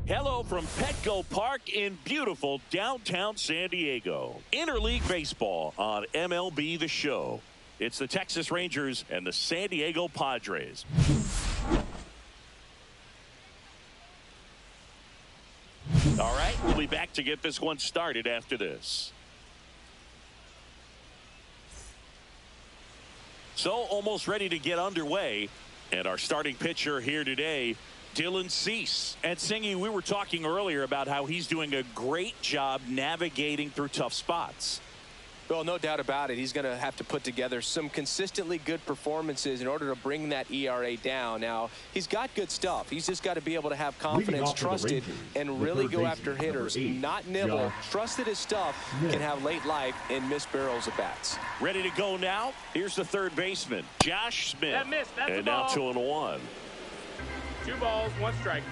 Hello from Petco Park in beautiful downtown San Diego. Interleague Baseball on MLB The Show. It's the Texas Rangers and the San Diego Padres. All right, we'll be back to get this one started after this. So almost ready to get underway. And our starting pitcher here today, Dylan Cease. And Singy, we were talking earlier about how he's doing a great job navigating through tough spots. Well, no doubt about it. He's going to have to put together some consistently good performances in order to bring that ERA down. Now, he's got good stuff. He's just got to be able to have confidence, trust it, and really go after hitters, not nibble. Trust that his stuff can have late life and miss barrels of bats. Ready to go now? Here's the third baseman, Josh Smith. That missed. That's and the ball. now 2-1. 2 balls, 1 strike.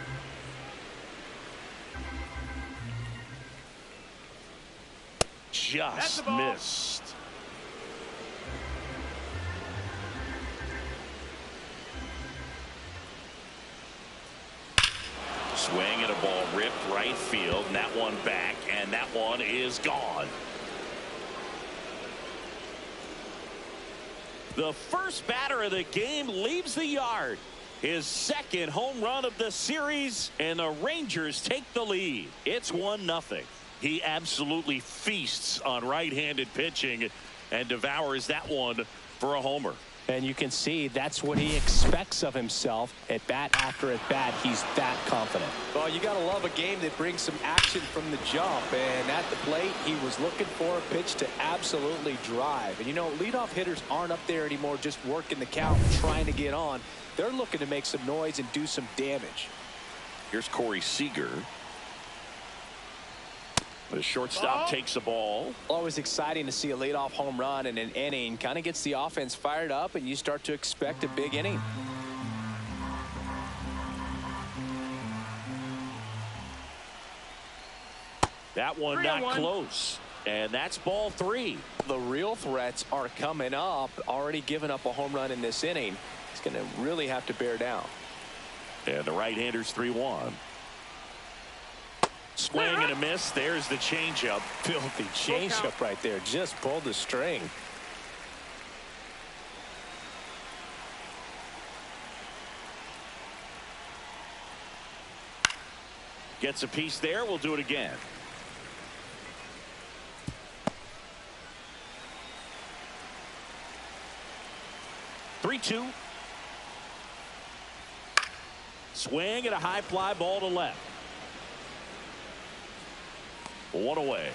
Just missed. Swing and a ball ripped right field, and that one back, and that one is gone. The first batter of the game leaves the yard. His second home run of the series, and the Rangers take the lead. It's 1-0. He absolutely feasts on right-handed pitching and devours that one for a homer. And you can see that's what he expects of himself at bat after at bat. He's that confident. Well, you got to love a game that brings some action from the jump. And at the plate, he was looking for a pitch to absolutely drive. And, you know, leadoff hitters aren't up there anymore just working the count and trying to get on. They're looking to make some noise and do some damage. Here's Corey Seager. The shortstop takes a ball. Always exciting to see a leadoff home run in an inning. Kind of gets the offense fired up, and you start to expect a big inning. That one not close. And that's ball 3. The real threats are coming up. Already given up a home run in this inning. He's going to really have to bear down. And the right-hander's 3-1. Swing and a miss. There's the changeup. Filthy changeup right there. Just pulled the string. Gets a piece there. We'll do it again. Three-two. Swing and a high fly ball to left. 1 away.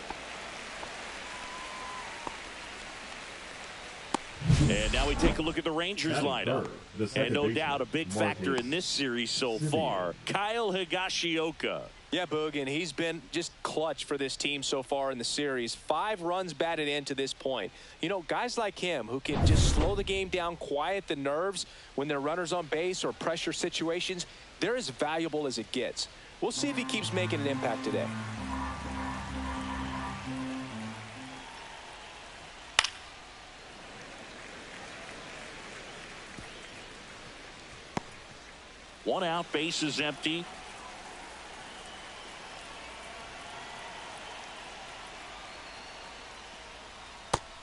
And now we take a look at the Rangers lineup. And no doubt a big factor in this series so far, Kyle Higashioka. Yeah, Boog, and he's been just clutch for this team so far in the series. 5 runs batted in to this point. You know, guys like him who can just slow the game down, quiet the nerves when there are runners on base or pressure situations, they're as valuable as it gets. We'll see if he keeps making an impact today. One out, base is empty.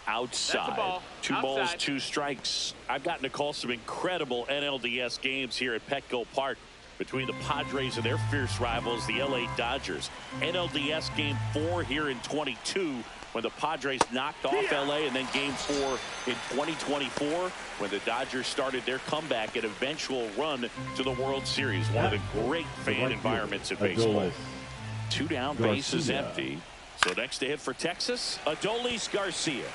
Outside. 2 balls, 2 strikes. I've gotten to call some incredible NLDS games here at Petco Park between the Padres and their fierce rivals, the LA Dodgers. NLDS Game 4 here in 22 when the Padres knocked off LA, and then Game 4 in 2024 when the Dodgers started their comeback and eventual run to the World Series. One of the great fan environments in baseball. 2 down, base is empty. So next to hit for Texas, Adolis Garcia.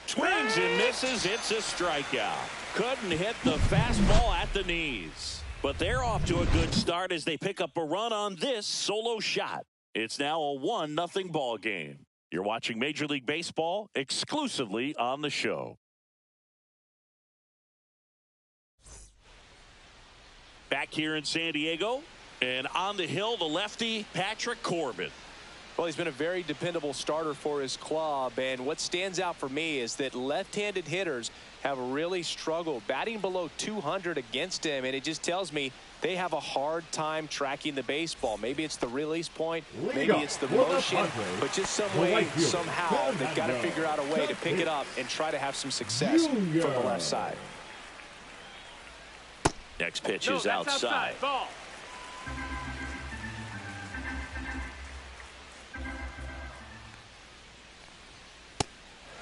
Swings and misses. It's a strikeout. Couldn't hit the fastball at the knees. But they're off to a good start as they pick up a run on this solo shot. It's now a 1-0 ball game. You're watching Major League Baseball exclusively on the show. Back here in San Diego. And on the hill, the lefty, Patrick Corbin. Well, he's been a very dependable starter for his club. And what stands out for me is that left-handed hitters have really struggled batting below 200 against him. And it just tells me they have a hard time tracking the baseball. Maybe it's the release point. Maybe it's the motion. But just some way, somehow, they've got to figure out a way to pick it up and try to have some success from the left side. Next pitch is outside. Ball.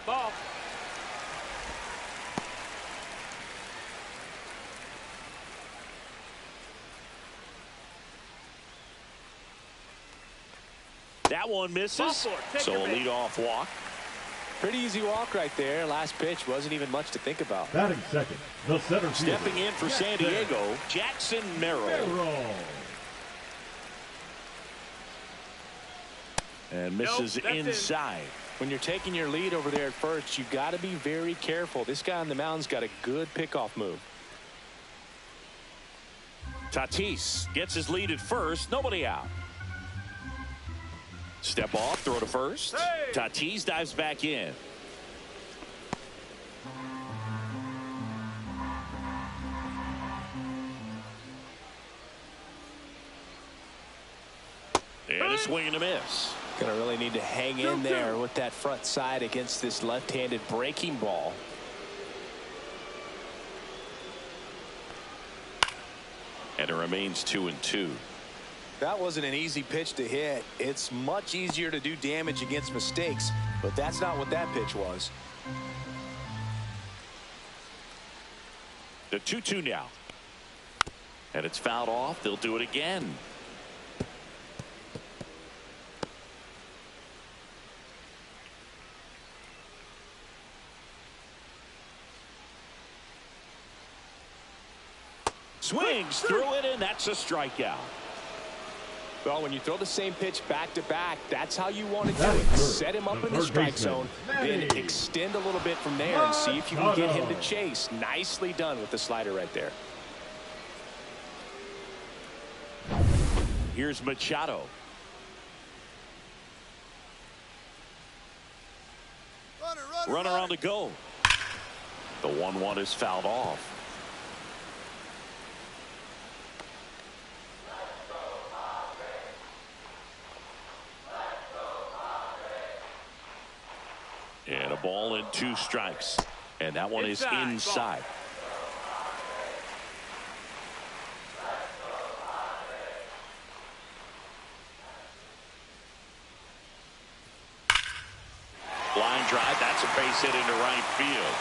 Ball. That one misses. So a leadoff walk. Pretty easy walk right there. Last pitch wasn't even much to think about. Batting second, the center fielder. Stepping in for San Diego, Jackson Merrill. And misses inside. When you're taking your lead over there at first, you've got to be very careful. This guy on the mound's got a good pickoff move. Tatis gets his lead at first. Nobody out. Step off, throw to first. Hey! Tatis dives back in. And a swing and a miss. Gonna really need to hang in there with that front side against this left-handed breaking ball. And it remains 2-2. That wasn't an easy pitch to hit. It's much easier to do damage against mistakes, but that's not what that pitch was. The 2-2 now. And it's fouled off. They'll do it again. Swings through it, and that's a strikeout. Well, when you throw the same pitch back-to-back, that's how you want to do it. Set him up in the strike zone, then extend a little bit from there and see if you can get him to chase. Nicely done with the slider right there. Here's Machado. Runner on the go. The 1-1 is fouled off. And a ball and 2 strikes. And that one is inside. Line drive. That's a base hit into right field.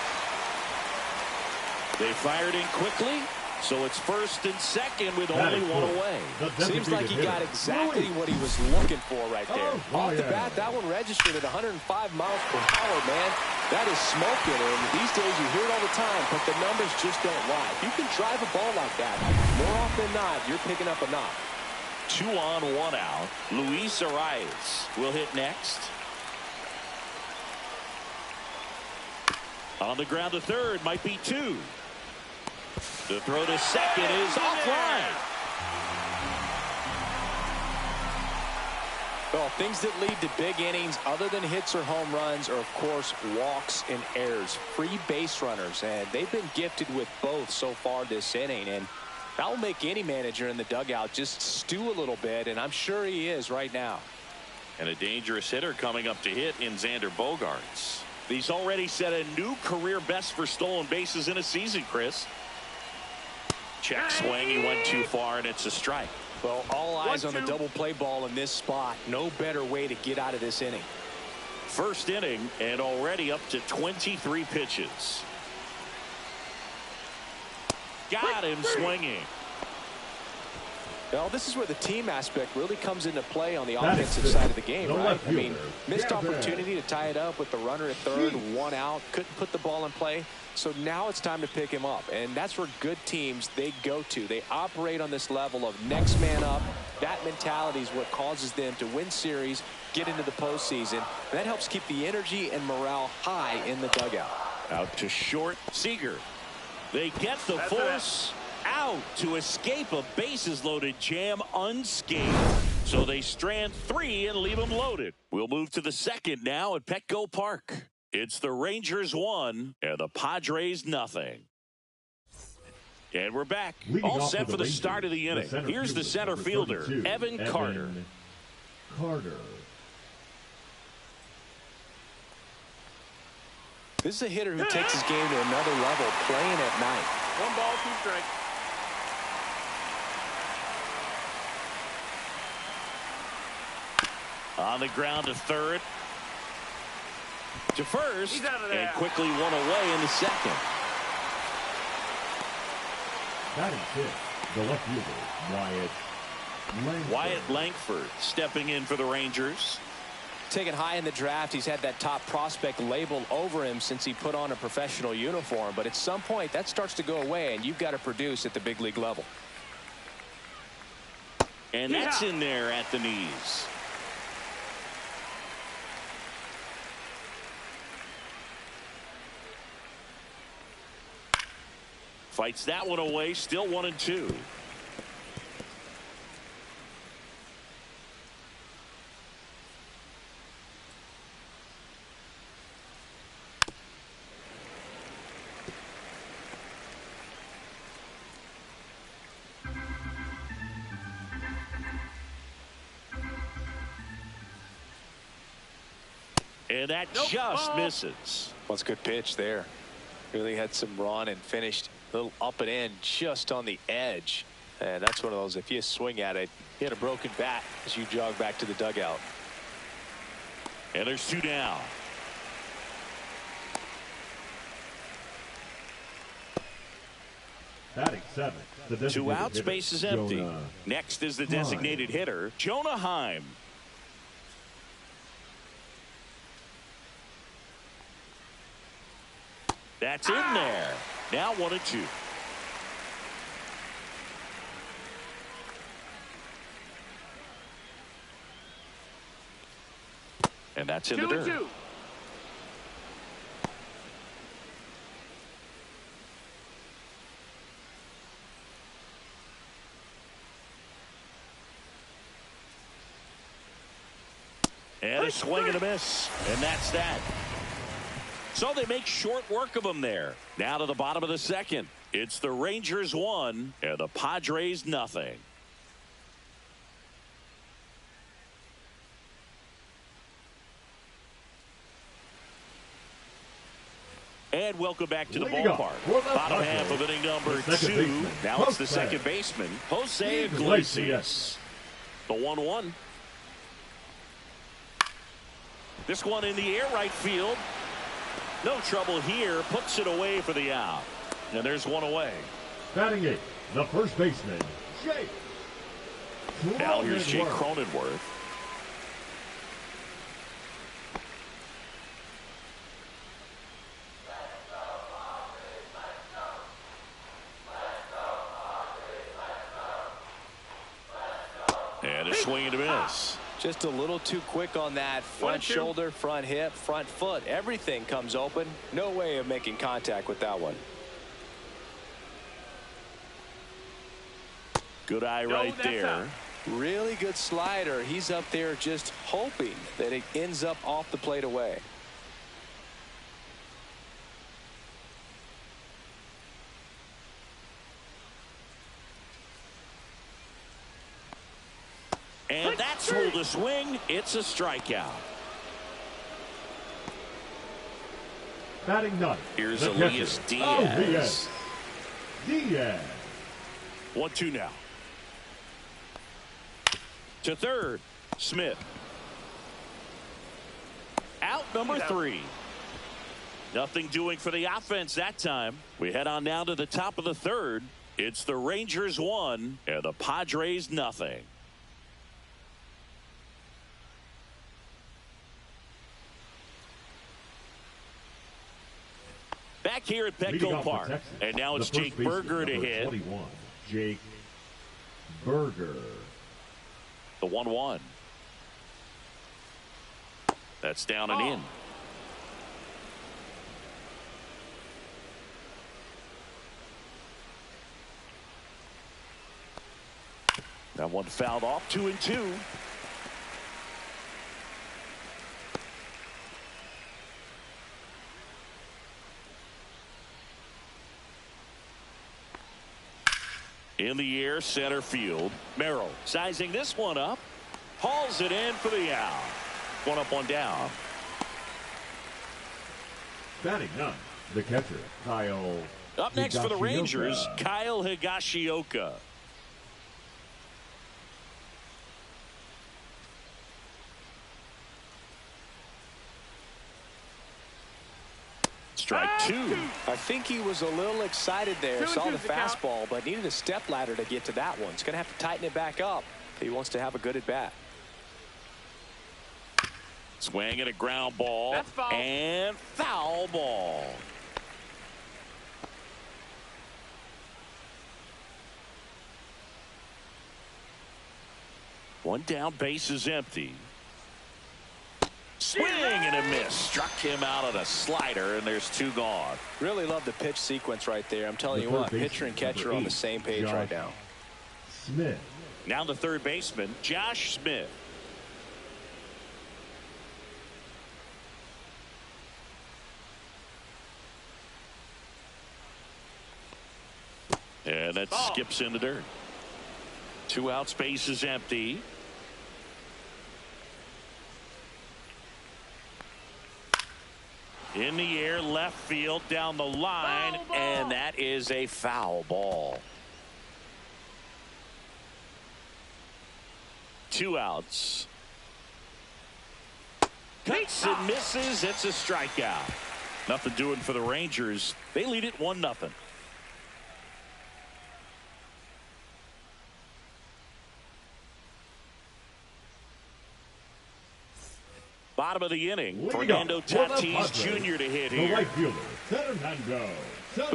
They fired in quickly. So it's first and second with only one away. Seems like he got exactly what he was looking for right there. Off the bat, that one registered at 105 miles per hour, man. That is smoking, and these days you hear it all the time, but the numbers just don't lie. If you can drive a ball like that, more often than not, you're picking up a knock. 2 on, 1 out. Luis Arias will hit next. On the ground to third, might be 2. The throw to second is offline. Well, things that lead to big innings other than hits or home runs are, of course, walks and errors, free base runners, and they've been gifted with both so far this inning. And that will make any manager in the dugout just stew a little bit, and I'm sure he is right now. And a dangerous hitter coming up to hit in Xander Bogaerts. He's already set a new career best for stolen bases in a season, Chris. Check swing. He went too far, and it's a strike. Well, all eyes on the double play ball in this spot. No better way to get out of this inning. First inning, and already up to 23 pitches. Got him swinging. Well, this is where the team aspect really comes into play on the offensive side of the game, right? I mean, missed opportunity to tie it up with the runner at third, 1 out, couldn't put the ball in play. So now it's time to pick him up, and that's where good teams, they go to. They operate on this level of next man up. That mentality is what causes them to win series, get into the postseason. And that helps keep the energy and morale high in the dugout. Out to short, Seager. They get the force, out to escape a bases-loaded jam unscathed. So they strand 3 and leave them loaded. We'll move to the second now at Petco Park. It's the Rangers 1 and the Padres nothing. And we're back. All set for the start of the inning. Here's the center fielder, Evan Carter. This is a hitter who takes his game to another level, playing at night. 1 ball, 2 strikes. On the ground to third. To first. He's out of there. And quickly one away in the second. Batting fifth, the left fielder, Wyatt Langford stepping in for the Rangers. Taken high in the draft, he's had that top prospect label over him since he put on a professional uniform. But at some point, that starts to go away, and you've got to produce at the big league level. And that's in there at the knees. Fights that one away, still 1-2. And that just misses. Well, it's a good pitch there. Really had some run and finished a little up and in just on the edge. And that's one of those, if you swing at it, hit a broken bat as you jog back to the dugout. And there's 2 down. batting seventh. 2 outs, base is empty. Jonah Next is the designated hitter, Jonah Heim. That's in there. Now 1-2. And that's in the dirt. 2-2. And a swing and a miss. And that's that. So they make short work of them there. Now to the bottom of the second. It's the Rangers 1 and the Padres nothing. And welcome back to the ballpark. Bottom half of inning number 2. Now it's the second baseman, Jose Iglesias. The 1-1. This one in the air right field. No trouble here. Puts it away for the out. And there's one away. Batting eighth, the first baseman, Jake. Now here's Jake Cronenworth. And a swing and a miss. Just a little too quick on that front shoulder, front hip, front foot. Everything comes open. No way of making contact with that one. Good eye right there. Really good slider. He's up there just hoping that it ends up off the plate away. And that's ruled a swing. It's a strikeout. Batting ninth. Here's Elias Diaz. Diaz. 1-2 now. To third, Smith. Out number 3. Nothing doing for the offense that time. We head on down to the top of the third. It's the Rangers 1 and the Padres nothing. Back here at Petco Park. And now it's Jake Burger to hit. 21, Jake Burger. The 1-1. That's down and in. That one fouled off. 2-2. In the air, center field. Merrill sizing this one up. Hauls it in for the out. One up, one down. Batting none, the catcher, Kyle. Up next for the Higashioka. Rangers, Kyle Higashioka. Strike two. I think he was a little excited there. Saw the 2-2's the count. fastball, but needed a step ladder to get to that one. He's going to have to tighten it back up if he wants to have a good at bat. Swing and a ground ball. That's foul. And foul ball. One down, base is empty. Swing and a miss. Struck him out on a slider, and there's two gone. Really love the pitch sequence right there. I'm telling The you what, third pitcher and baseman, catcher number on the 8, same page Josh right now. Smith. Now the third baseman, Josh Smith. And that skips in the dirt. 2 outs, base is empty. In the air, left field, down the line, and that is a foul ball. 2 outs. Cuts and misses. It's a strikeout. Nothing doing for the Rangers. They lead it 1-0. Bottom of the inning. Fernando Tatis Jr. to hit The here. right fielder, Fernando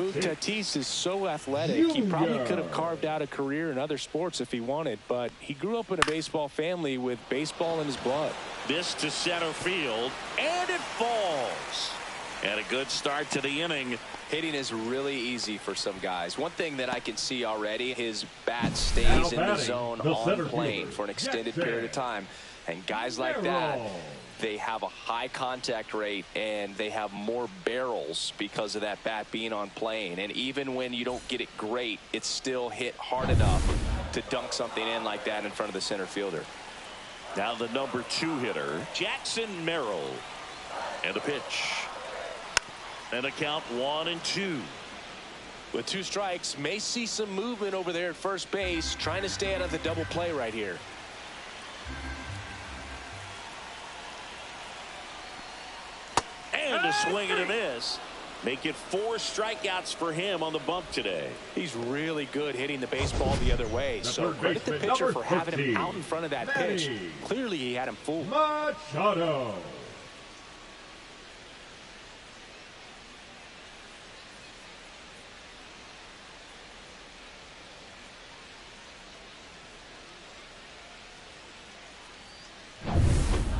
Ooh, Tatis. Tatis is so athletic. He probably could have carved out a career in other sports if he wanted, but he grew up in a baseball family with baseball in his blood. This to center field, and it falls. And a good start to the inning. Hitting is really easy for some guys. One thing that I can see already, his bat stays Now in the batting, zone the on center plane fielder, for an extended Jackson period of time. And guys like that, Merrill. they have a high contact rate and they have more barrels because of that bat being on plane. And even when you don't get it great, it's still hit hard enough to dunk something in like that in front of the center fielder. Now the number 2 hitter, Jackson Merrill. And the pitch. And a count 1-2. With 2 strikes, may see some movement over there at first base, trying to stay out of the double play right here. And a swing and a miss. Make it 4 strikeouts for him on the bump today. He's really good hitting the baseball the other way. The So third credit the baseman, pitcher number for having him 13, out in front of that pitch. Manny Clearly he had him fooled. Machado.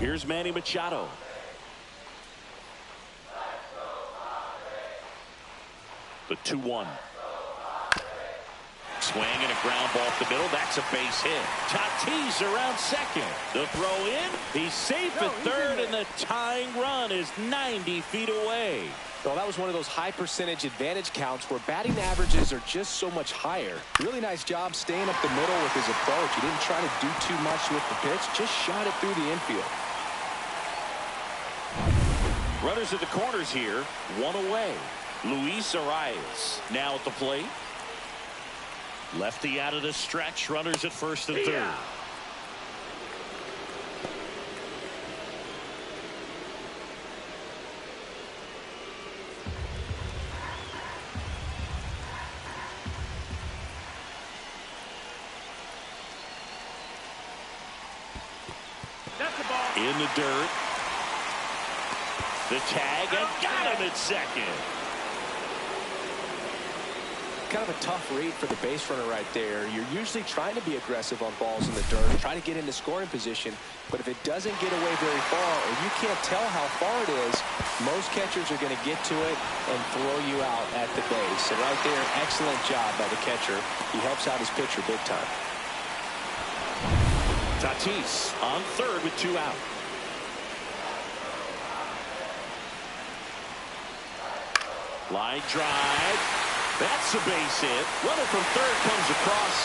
Here's Manny Machado. The 2-1. Swing and a ground ball up the middle. That's a base hit. Tatis around second. The throw in. He's safe at third, and the tying run is 90 feet away. Well, that was one of those high percentage advantage counts where batting averages are just so much higher. Really nice job staying up the middle with his approach. He didn't try to do too much with the pitch, just shot it through the infield. Runners at the corners here. 1 away. Luis Arias now at the plate. Lefty out of the stretch. Runners at first and third. That's the ball. In the dirt. The tag, and got him at second. Kind of a tough read for the base runner right there. You're usually trying to be aggressive on balls in the dirt, try to get into scoring position, but if it doesn't get away very far, or you can't tell how far it is, most catchers are going to get to it and throw you out at the base. And right there, excellent job by the catcher. He helps out his pitcher big time. Tatis on third with 2 out. Line drive. That's a base hit. Runner from third comes across.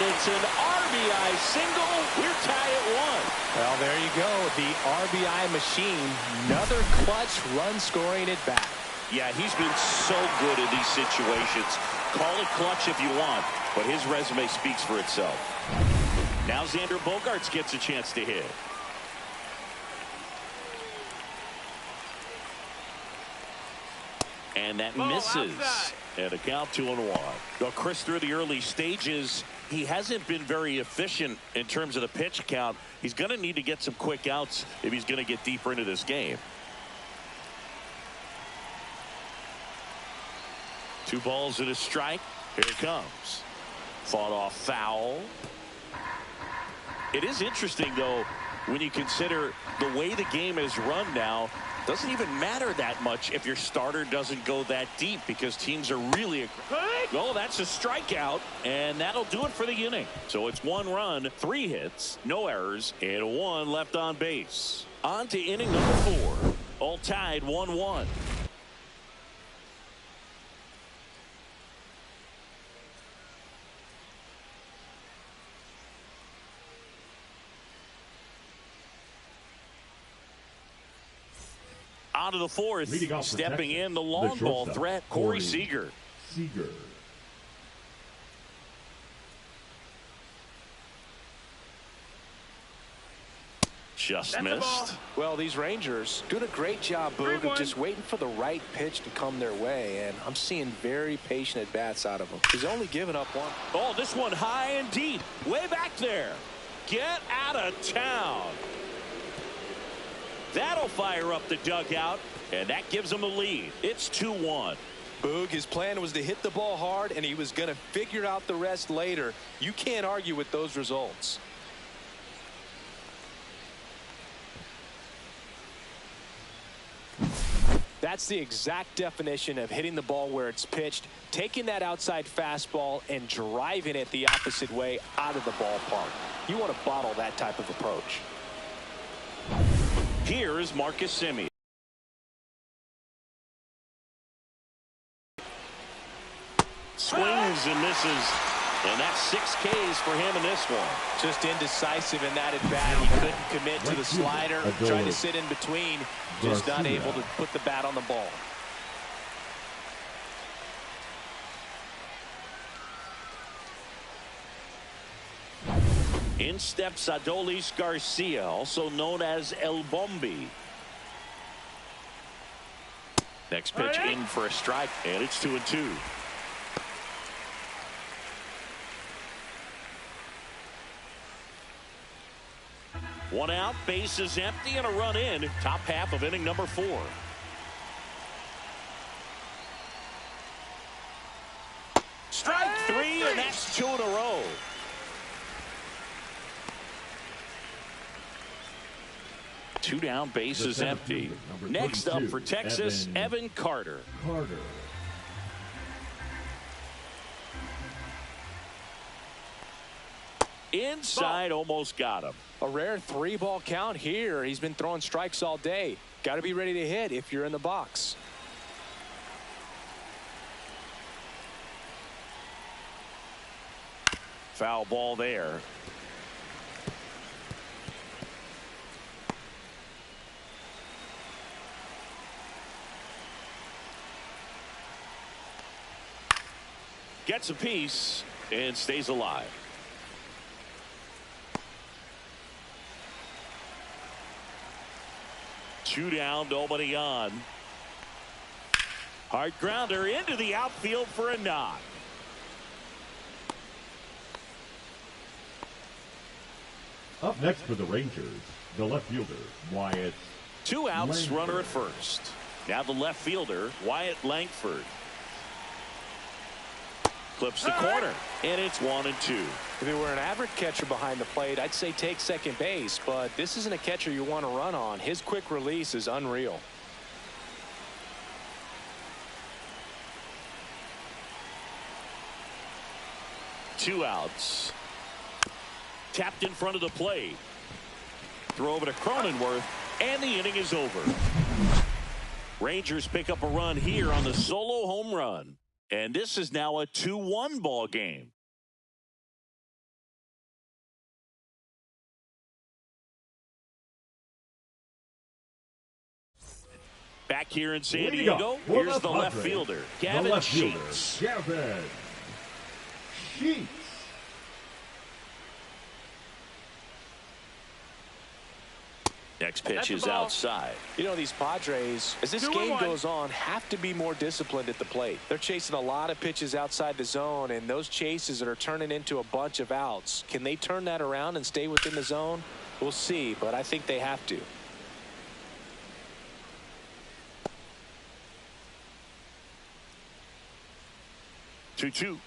It's an RBI single. We're tied at 1. Well, there you go. The RBI machine. Another clutch run scoring at bat. Yeah, he's been so good in these situations. Call it clutch if you want, but his resume speaks for itself. Now Xander Bogaerts gets a chance to hit. And that misses. Outside. And a count 2-1. Well, Chris, through the early stages, he hasn't been very efficient in terms of the pitch count. He's going to need to get some quick outs if he's going to get deeper into this game. 2 balls and a strike. Here it comes. Fought off foul. It is interesting, though, when you consider the way the game is run now. Doesn't even matter that much if your starter doesn't go that deep because teams are really oh, that's a strikeout, and that'll do it for the inning. So it's 1 run, 3 hits, no errors, and 1 left on base. On to inning number 4. All tied 1-1. On to the 4th, stepping in the long ball threat, Corey Seager. Just missed. Well, these Rangers doing a great job, Boog, of just waiting for the right pitch to come their way, and I'm seeing very patient at bats out of them. He's only given up 1. Oh, this one high and deep, way back there. Get out of town. That'll fire up the dugout, and that gives them the lead. It's 2-1. Boog, his plan was to hit the ball hard, and he was going to figure out the rest later. You can't argue with those results. That's the exact definition of hitting the ball where it's pitched, taking that outside fastball and driving it the opposite way out of the ballpark. You want to bottle that type of approach. Here's Marcus Semien. Swings and misses. And that's 6 Ks for him in this one. Just indecisive in that at bat. He couldn't commit to the slider. Tried to sit in between. Just not able to put the bat on the ball. In steps Adolis Garcia, also known as El Bombi. Next pitch in for a strike, and it's 2-2. One out, base is empty, and a run in. Top half of inning number 4. Strike 3, and that's 2 in a row. Two down, base is empty. Next up for Texas, Evan Carter. Inside, almost got him. A rare 3-ball count here. He's been throwing strikes all day. Got to be ready to hit if you're in the box. Foul ball there. Gets a piece and stays alive. Two down, nobody on. Hard grounder into the outfield for a knock. Up next for the Rangers, the left fielder, Wyatt. 2 outs, runner at first. Now the left fielder, Wyatt Langford. Clips the corner, and it's 1-2. If it were an average catcher behind the plate, I'd say take second base, but this isn't a catcher you want to run on. His quick release is unreal. Two outs. Tapped in front of the plate. Throw over to Cronenworth, and the inning is over. Rangers pick up a run here on the solo home run. And this is now a 2-1 ball game. Back here in San Diego, here's the left fielder, Gavin Sheets. Gavin Sheets. Next pitch is outside. You know, these Padres, as this game goes on, have to be more disciplined at the plate. They're chasing a lot of pitches outside the zone, and those chases that are turning into a bunch of outs. Can they turn that around and stay within the zone? We'll see, but I think they have to. Two.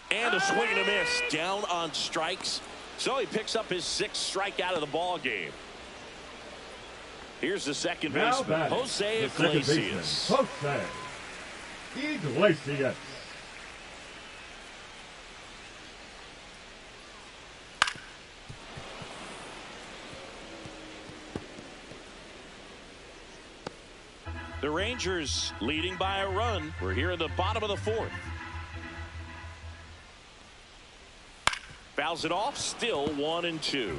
And a swing and a miss. Down on strikes. So he picks up his 6th strikeout of the ball game. Here's the second baseman, Jose Iglesias. Jose Iglesias. The Rangers leading by a run. We're here in the bottom of the 4th. Fouls it off, still 1-2.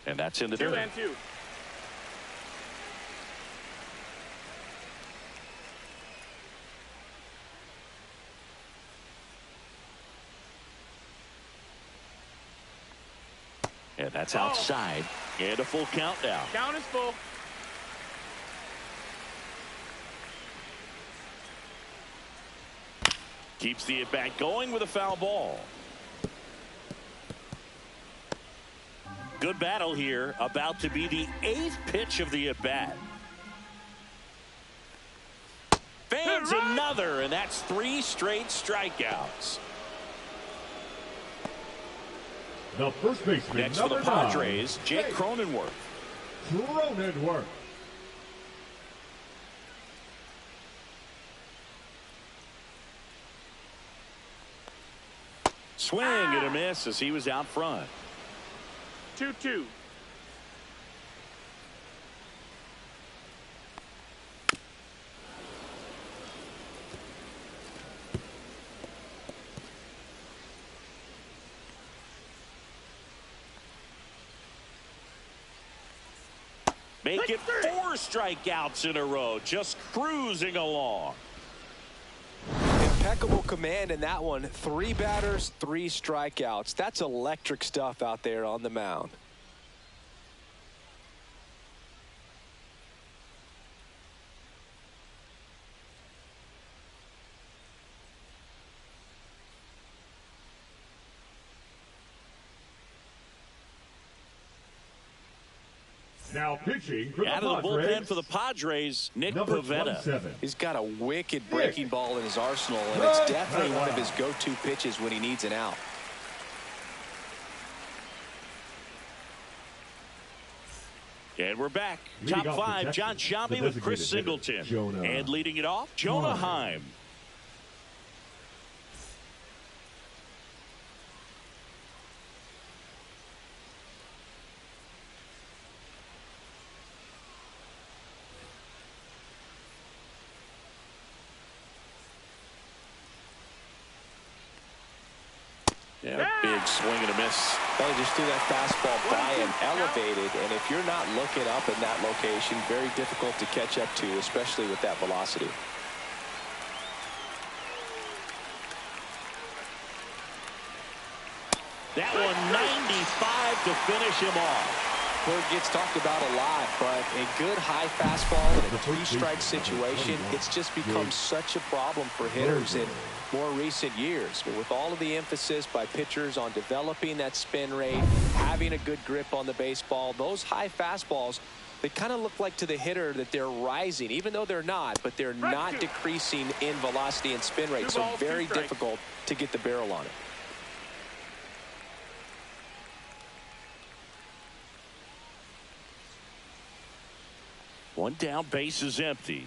And that's in the dirt. 2-2. And that's outside. And a full count now. Count is full. Keeps the at-bat going with a foul ball. Good battle here. About to be the 8th pitch of the at-bat. Fans another, and that's 3 straight strikeouts. The first baseman, next for the Padres, Jake Cronenworth. Cronenworth. Swing and a miss as he was out front. 2-2. Make it 4 strikeouts in a row, just cruising along. Impeccable command in that one. 3 batters, 3 strikeouts. That's electric stuff out there on the mound. Now pitching for out of the bullpen for the Padres, Nick Pivetta. He's got a wicked breaking ball in his arsenal, and it's definitely one of his go-to pitches when he needs an out. And we're back. Top 5, John Sciambi with Chris Singleton. And leading it off, Jonah Heim. Yeah, big swing and a miss. Well, just threw that fastball by him, elevated, and if you're not looking up in that location, very difficult to catch up to, especially with that velocity. That one 95 to finish him off. Bird gets talked about a lot, but a good high fastball in a 3-strike situation, it's just become such a problem for hitters in more recent years. But with all of the emphasis by pitchers on developing that spin rate, having a good grip on the baseball, those high fastballs, they kind of look like to the hitter that they're rising, even though they're not, but they're not decreasing in velocity and spin rate, so very difficult to get the barrel on it. One down, base is empty.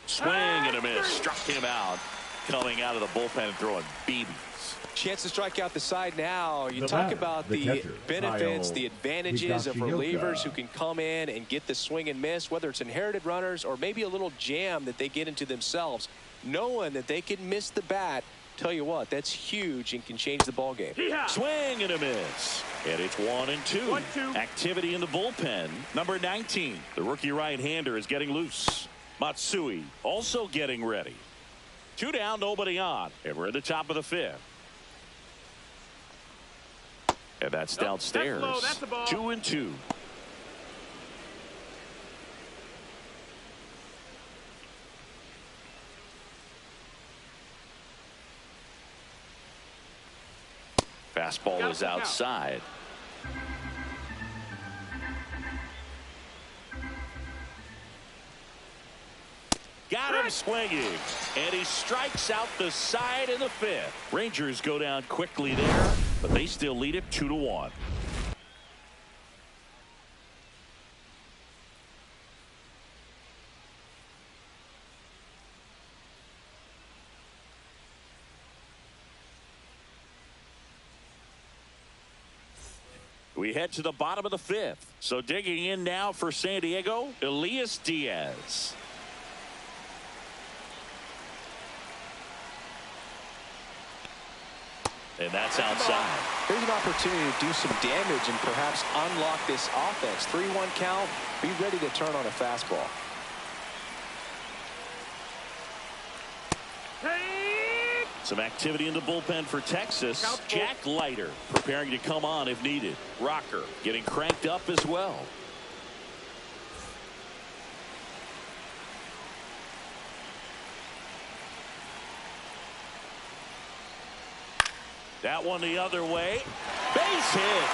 Swing and a miss. Struck him out. Coming out of the bullpen and throwing BBs. Chance to strike out the side now. You talk about the benefits, the advantages of relievers who can come in and get the swing and miss, whether it's inherited runners or maybe a little jam that they get into themselves. Knowing that they can miss the bat, tell you what, that's huge and can change the ball game. Swing and a miss. And it's 1-2. Activity in the bullpen. Number 19, the rookie right-hander, is getting loose. Matsui also getting ready. 2 down, nobody on. And we're in the top of the 5th. And that's downstairs. That's the ball. 2-2. Fastball is outside. Got him swinging, and he strikes out the side in the 5th. Rangers go down quickly there, but they still lead it 2-1. We head to the bottom of the 5th. So digging in now for San Diego, Elias Diaz. And that's outside. Here's an opportunity to do some damage and perhaps unlock this offense. 3-1 count. Be ready to turn on a fastball. Some activity in the bullpen for Texas. Jack Leiter preparing to come on if needed. Rocker getting cranked up as well. That one the other way. Base hit.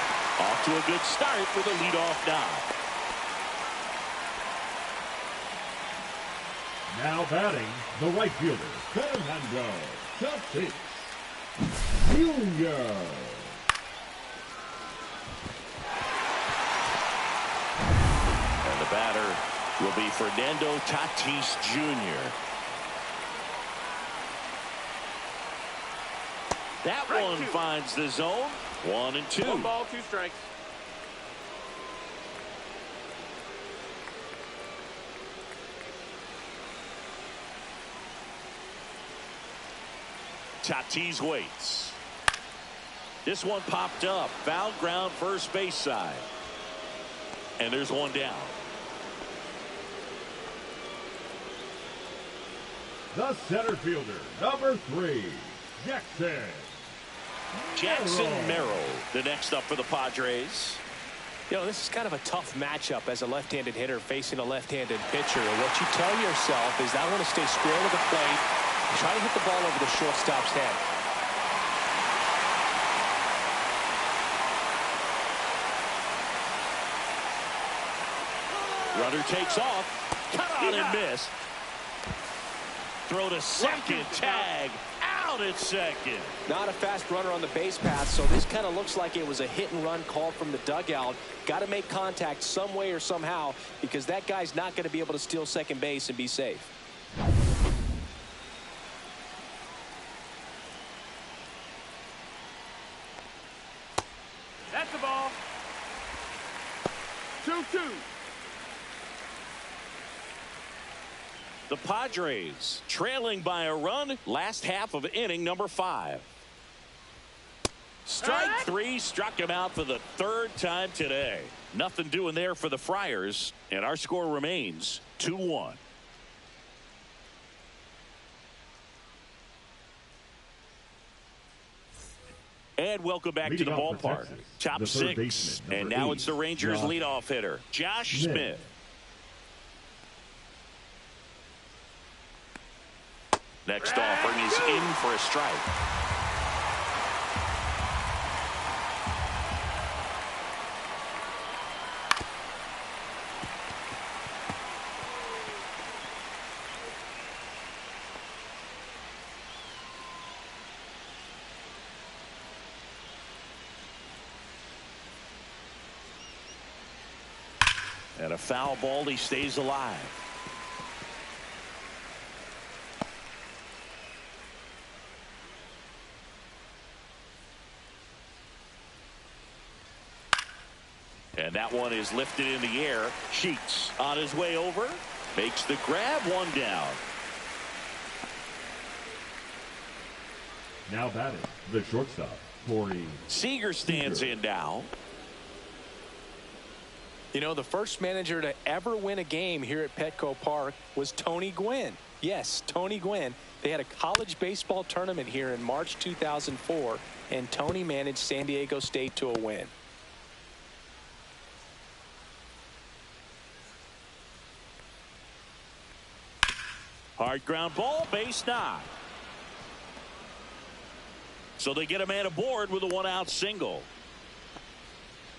Off to a good start with a leadoff knock. Now batting, the right fielder, Fernando Tatis Jr. And the batter will be Fernando Tatis Jr. That one finds the zone. 1-2. 1 ball, 2 strikes. Tatis waits. This one popped up. Foul ground, first base side. And there's one down. The center fielder, number 3, Jackson Merrill, the next up for the Padres. You know, this is kind of a tough matchup as a left-handed hitter facing a left-handed pitcher. And what you tell yourself is I want to stay square with the plate, try to hit the ball over the shortstop's head. Runner takes off. Cut on and miss. Throw to second. Tag. Out at second. Not a fast runner on the base path, so this kind of looks like it was a hit and run call from the dugout. Got to make contact some way or somehow because that guy's not going to be able to steal second base and be safe. That's the ball. 2-2. The Padres trailing by a run. Last half of inning number 5. Strike 3 struck him out for the 3rd time today. Nothing doing there for the Friars, and our score remains 2-1. And welcome back to the ballpark. Top 6, and now it's the Rangers leadoff hitter, Josh Smith. Next offering is in for a strike. And a foul ball. He stays alive. And that one is lifted in the air. Sheets on his way over. Makes the grab. One down. Now batting, the shortstop, Corey Seager stands in now. You know, the first manager to ever win a game here at Petco Park was Tony Gwynn. Yes, Tony Gwynn. They had a college baseball tournament here in March 2004, and Tony managed San Diego State to a win. Hard ground ball, base knock. So they get a man aboard with a one-out single.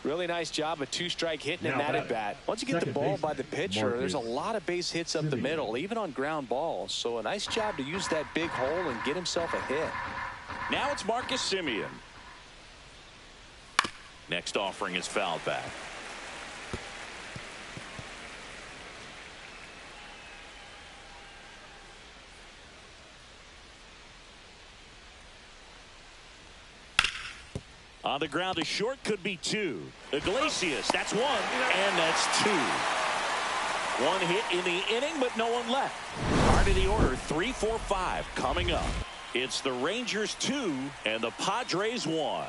Really nice job, a two-strike hitting in Now that batting, at bat. Once you get the second ball baseman, by the pitcher, there's a Marcus lot of base hits up the Simeon. middle, even on ground balls. So a nice job to use that big hole and get himself a hit. Now it's Marcus Simeon. Next offering is fouled back. On the ground to short, could be two. Iglesias, that's one, and that's two. One hit in the inning, but no one left. Part of the order, 3, 4, 5 coming up. It's the Rangers 2 and the Padres 1.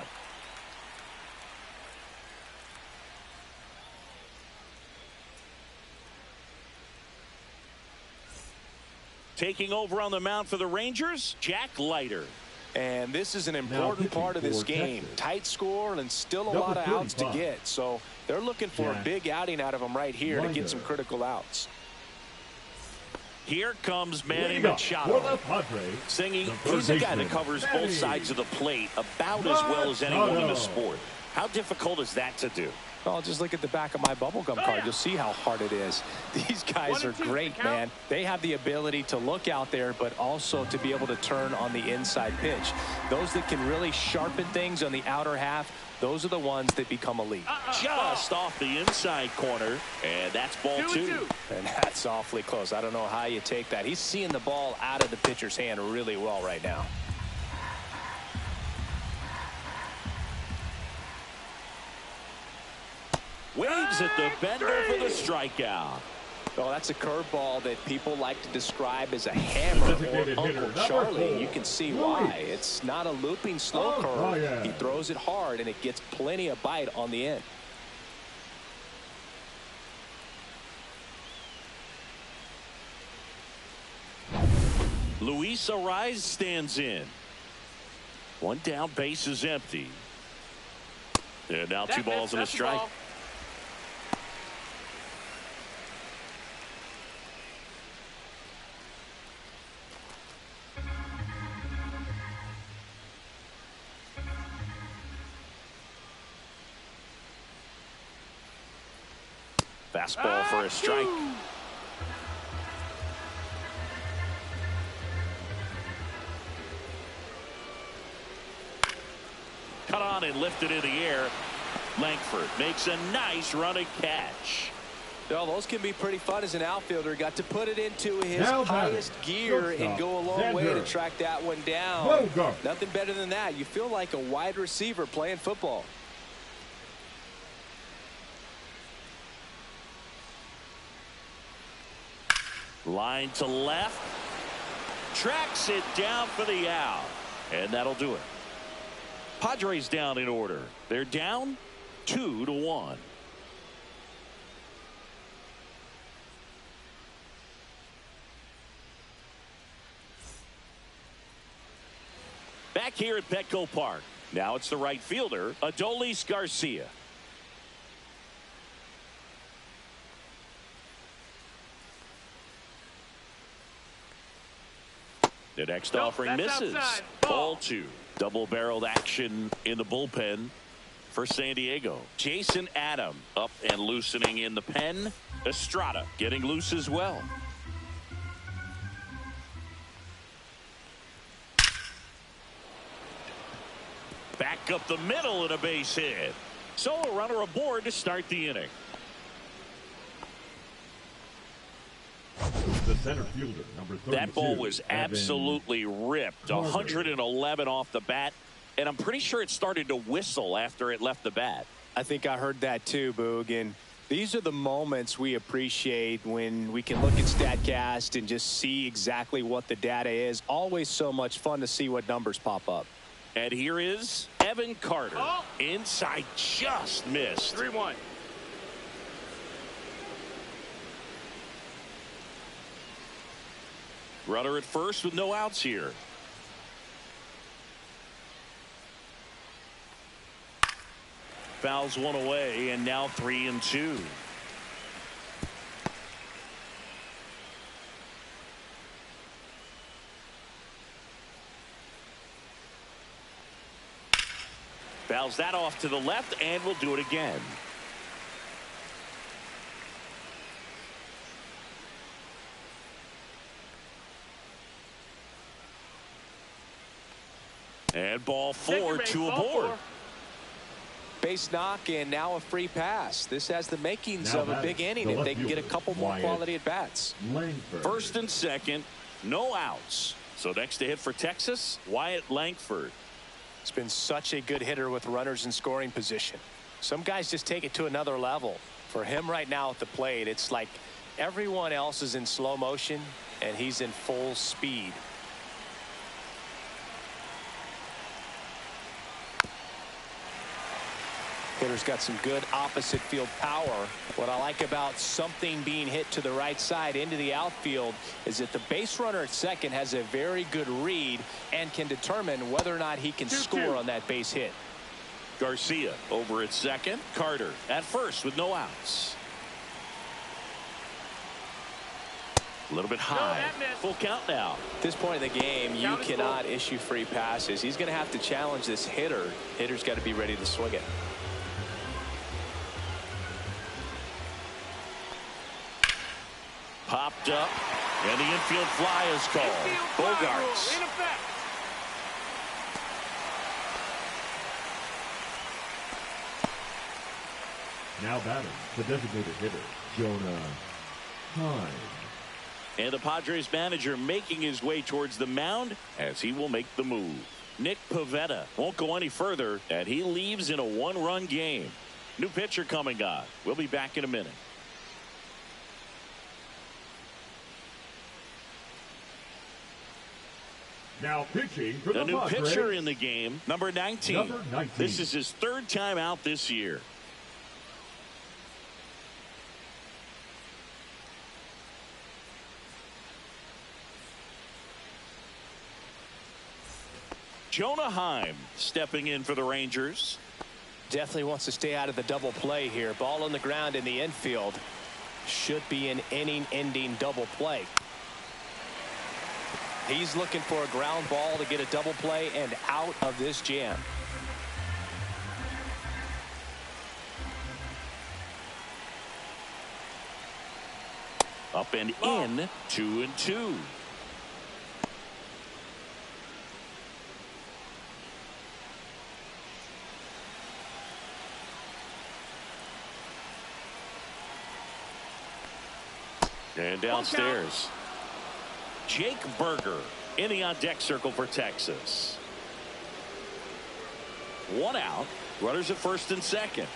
Taking over on the mound for the Rangers, Jack Leiter. And this is an important part of this game. Texas. Tight score and still a Number lot of outs to 35. get. So they're looking for a Jack big outing out of them right here to Leiter. get some critical outs. Here comes Manny Leading up for Machado. the Padres, Singing, the he's a guy that baseman, covers Manny both sides of the plate about as well as anyone in the Machado. sport. How difficult is that to do? Well, just look at the back of my bubblegum card. You'll see how hard it is. These guys are 1-2, great, count. man. They have the ability to look out there, but also to be able to turn on the inside pitch. Those that can really sharpen things on the outer half, those are the ones that become elite. Just off the inside corner, and that's ball 2. And that's awfully close. I don't know how you take that. He's seeing the ball out of the pitcher's hand really well right now. Waves at the bender for the strikeout. Well, that's a curveball that people like to describe as a hammer Designated or hitter, Uncle number Charlie. 4, You can see Luis. why. It's not a looping slow Oh, curve. yeah. He throws it hard, and it gets plenty of bite on the end. Luis Ariz stands in. One down, base is empty. And now 2 balls and a strike. Fastball for a strike. Cut on and lifted in the air. Langford makes a nice running catch. Well, those can be pretty fun as an outfielder. Got to put it into his Now highest batting, gear and shortstop, go a long way to Xander track that one down. Bogart. Nothing better than that. You feel like a wide receiver playing football. Line to left. Tracks it down for the out. And that'll do it. Padres down in order. They're down 2-1. Back here at Petco Park. Now it's the right fielder, Adolis Garcia. The next offering that's misses. outside. Ball 2. Double-barreled action in the bullpen for San Diego. Jason Adam up and loosening in the pen. Estrada getting loose as well. Back up the middle and a base hit. So a runner aboard to start the inning. the center fielder, number 32. That ball was absolutely ripped. 111 off the bat. And I'm pretty sure it started to whistle after it left the bat. I think I heard that too, Boog. And these are the moments we appreciate when we can look at StatCast and just see exactly what the data is. Always so much fun to see what numbers pop up. And here is Evan Carter. Inside, just missed. 3-1. Runner at first with no outs here. Fouls one away, and now 3-2. Fouls that off to the left, and we'll do it again. And ball 4, 2 aboard. Base knock and now a free pass. This has the makings of a big inning if they can get a couple more quality at bats. First and second, no outs. So next to hit for Texas, Wyatt Langford. It's been such a good hitter with runners in scoring position. Some guys just take it to another level. For him right now at the plate, it's like everyone else is in slow motion and he's in full speed. Hitter's got some good opposite field power. What I like about something being hit to the right side into the outfield is that the base runner at second has a very good read and can determine whether or not he can score on that base hit. Garcia over at second. Carter at first with no outs. A little bit high. Full count now. At this point in the game, you cannot issue free passes. He's going to have to challenge this hitter. Hitter's got to be ready to swing it. Popped up, and the infield fly is called. Bogarts. Now batting, the designated hitter, Jonah Heim. And the Padres manager making his way towards the mound as he will make the move. Nick Pivetta won't go any further, and he leaves in a one-run game. New pitcher coming on. We'll be back in a minute. Now pitching for the new Padres. Pitcher in the game, number 19. Number 19. This is his third time out this year. Jonah Heim stepping in for the Rangers. Definitely wants to stay out of the double play here. Ball on the ground in the infield. Should be an inning-ending double play. He's looking for a ground ball to get a double play and out of this jam. Up and in, 2-2. And downstairs, Jake Berger in the on-deck circle for Texas. One out. Runners at first and second.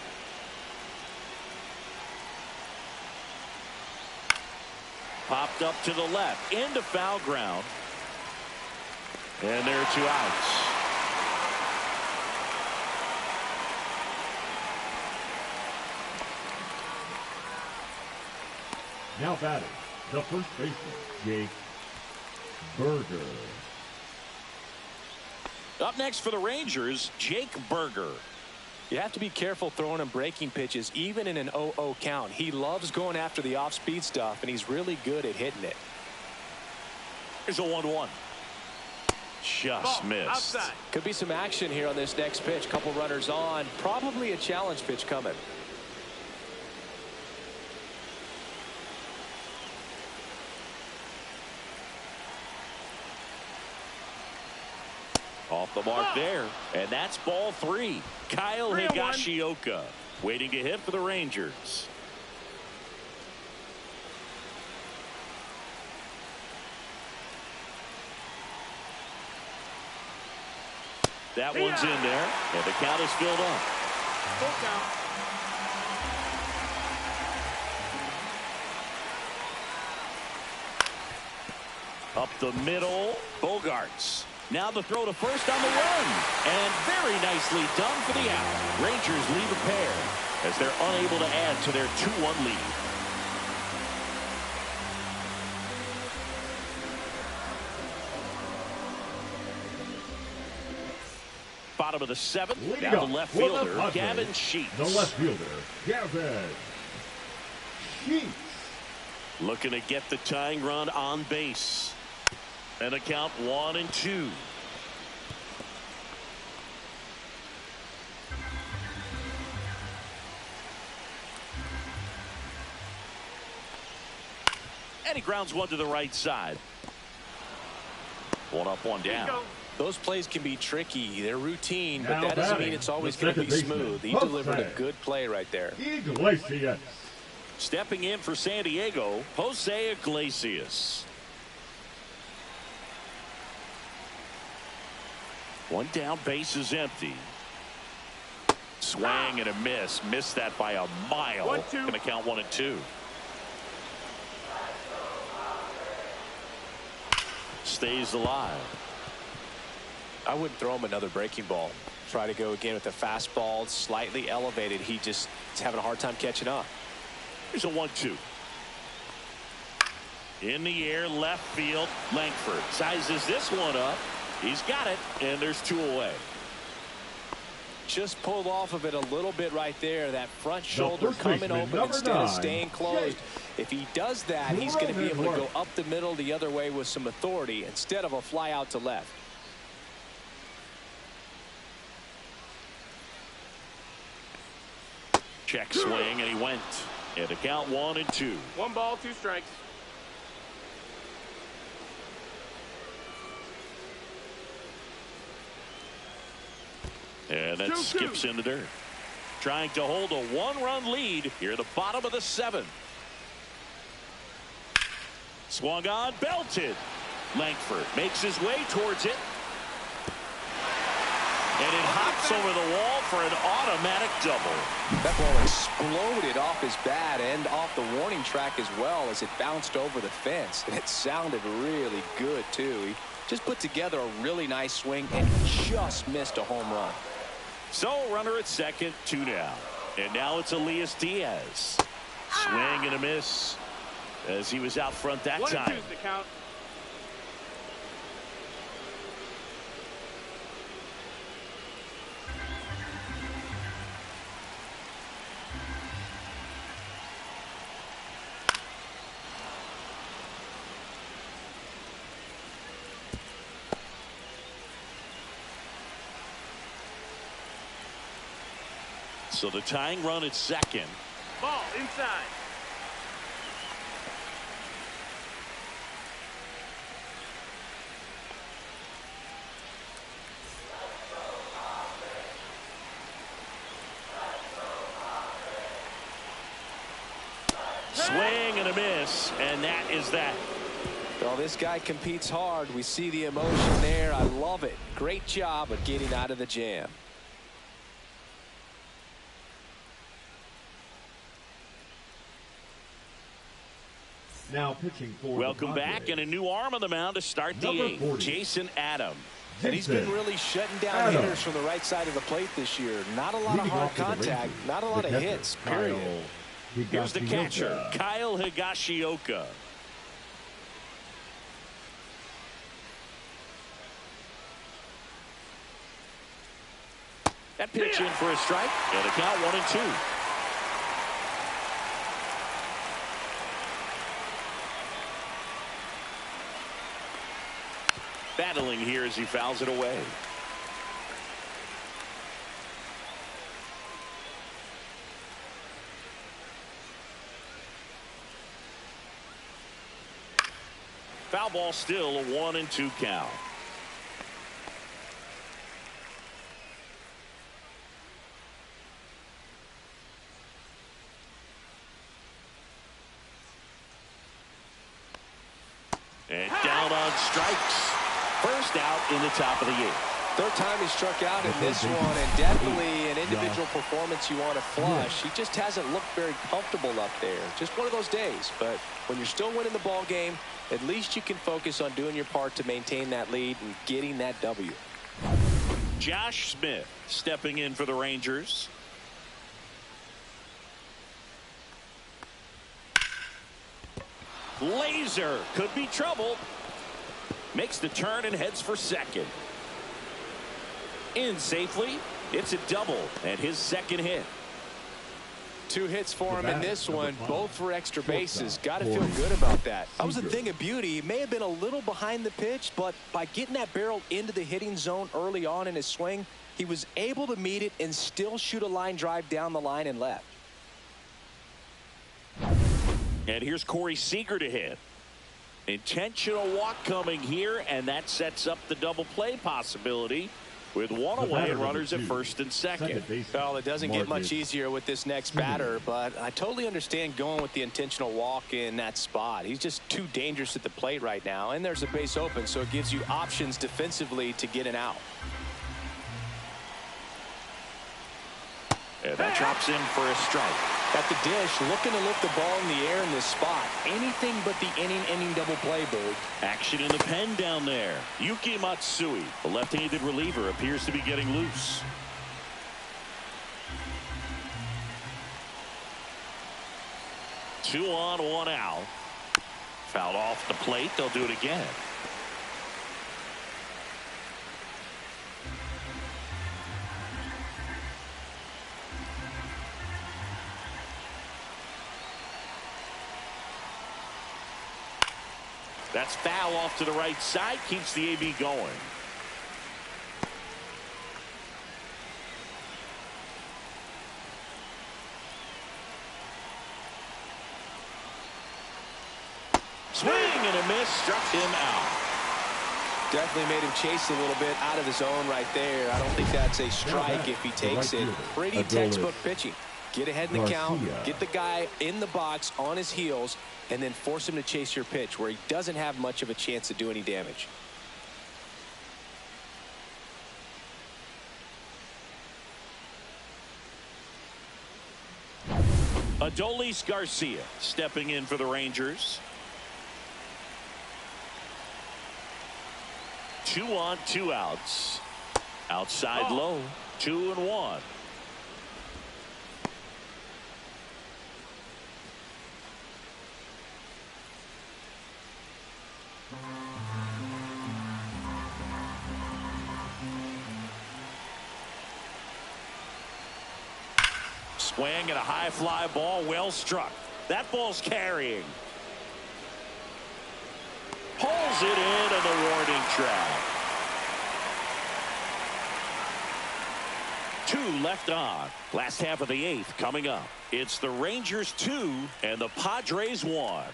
Popped up to the left. Into foul ground. And there are 2 outs. Now batting, the first baseman, Jake Berger. Up next for the Rangers, Jake Berger. You have to be careful throwing him breaking pitches, even in an 0-0 count. He loves going after the off-speed stuff, and he's really good at hitting it. Here's a 1-1. Just missed. Outside. Could be some action here on this next pitch. Couple runners on. Probably a challenge pitch coming. Off the mark there, and that's ball 3. Kyle Higashioka waiting to hit for the Rangers. That one's in there, and the count is filled up. Full count. Up the middle, Bogarts. Now the throw to first on the run. And very nicely done for the out. Rangers leave a pair as they're unable to add to their 2-1 lead. Bottom of the seventh, Leading down the left fielder, Padres, Gavin Sheets. The left fielder, Gavin Sheets. Looking to get the tying run on base. And a count 1-2. And he grounds one to the right side. 1 up, 1 down. Those plays can be tricky. They're routine, but Now that doesn't batting, mean it's always the going to be second smooth. He baseman, delivered a Jose good play right there. Iglesias. Stepping in for San Diego, Jose Iglesias. 1 down, base is empty. Swing and a miss. Missed that by a mile. 1-2. Going to count 1-2. Stays alive. I wouldn't throw him another breaking ball. Try to go again with the fastball, slightly elevated. He just is having a hard time catching up. Here's a 1-2. In the air, left field. Langford sizes this one up. He's got it, and there's 2 away. Just pulled off of it a little bit right there. That front shoulder first coming baseman, open number instead of 9, staying closed. If he does that, he's going to be able to go up the middle the other way with some authority instead of a fly out to left. Check swing, and he went. And the count 1-2. 1 ball, 2 strikes. And that 2-2. skips in the dirt. Trying to hold a 1-run lead here at the bottom of the 7th. Swung on, belted. Langford makes his way towards it. And it hops over the wall for an automatic double. That ball exploded off his bat and off the warning track as well as it bounced over the fence. And it sounded really good, too. He just put together a really nice swing and just missed a home run. So runner at second, 2 down. And now it's Elias Diaz. Swing and a miss as he was out front that 1-2 time. is the count. So the tying run at second. Ball inside. Swing and a miss, and that is that. Well, this guy competes hard. We see the emotion there. I love it. Great job of getting out of the jam. Now pitching for Welcome the back, Padres. and a new arm on the mound to start the Number 8th. 40. Jason Adam. And he's been really shutting down Adam. hitters from the right side of the plate this year. Not a lot of Leading hard off for the contact, Rangers, not a lot the of catcher, hits, period. Kyle Here's the catcher, Higashioka. Kyle Higashioka. That pitch in for a strike, and a count 1-2. Battling here as he fouls it away. Foul ball, still a 1-2 count. And down on strikes. First out in the top of the 8th. Third time he struck out in this one, and definitely an individual performance you want to flush. He just hasn't looked very comfortable up there. Just one of those days. But when you're still winning the ball game, at least you can focus on doing your part to maintain that lead and getting that W. Josh Smith stepping in for the Rangers. Laser could be trouble. Makes the turn and heads for second. In safely. It's a double and his second hit. 2 hits for him in this one, both for extra bases. Got to feel good about that. That was a thing of beauty. He may have been a little behind the pitch, but by getting that barrel into the hitting zone early on in his swing, he was able to meet it and still shoot a line drive down the line and left. And here's Corey Seager to hit. Intentional walk coming here, and that sets up the double play possibility with one away and runners at first and second. Well, it doesn't get much easier with this next batter, but I totally understand going with the intentional walk in that spot. He's just too dangerous at the plate right now, and there's a base open, so it gives you options defensively to get an out. And that drops in for a strike. At the dish, looking to lift the ball in the air in this spot. Anything but the inning double play, Bird. Action in the pen down there. Yuki Matsui, the left-handed reliever, appears to be getting loose. Two on, one out. Fouled off the plate. They'll do it again. That's foul off to the right side. Keeps the AB going. Swing and a miss. Struck him out. Definitely made him chase a little bit out of his zone right there. I don't think that's a strike if he takes it. Pretty textbook pitching. Get ahead in the count, get the guy in the box on his heels, and then force him to chase your pitch where he doesn't have much of a chance to do any damage. Adolis Garcia stepping in for the Rangers. 2 on, 2 outs. Outside low, 2-1. Swing and a high fly ball, well struck. That ball's carrying. Pulls it in on the warning track. 2 left on. Last half of the 8th coming up. It's the Rangers 2 and the Padres 1.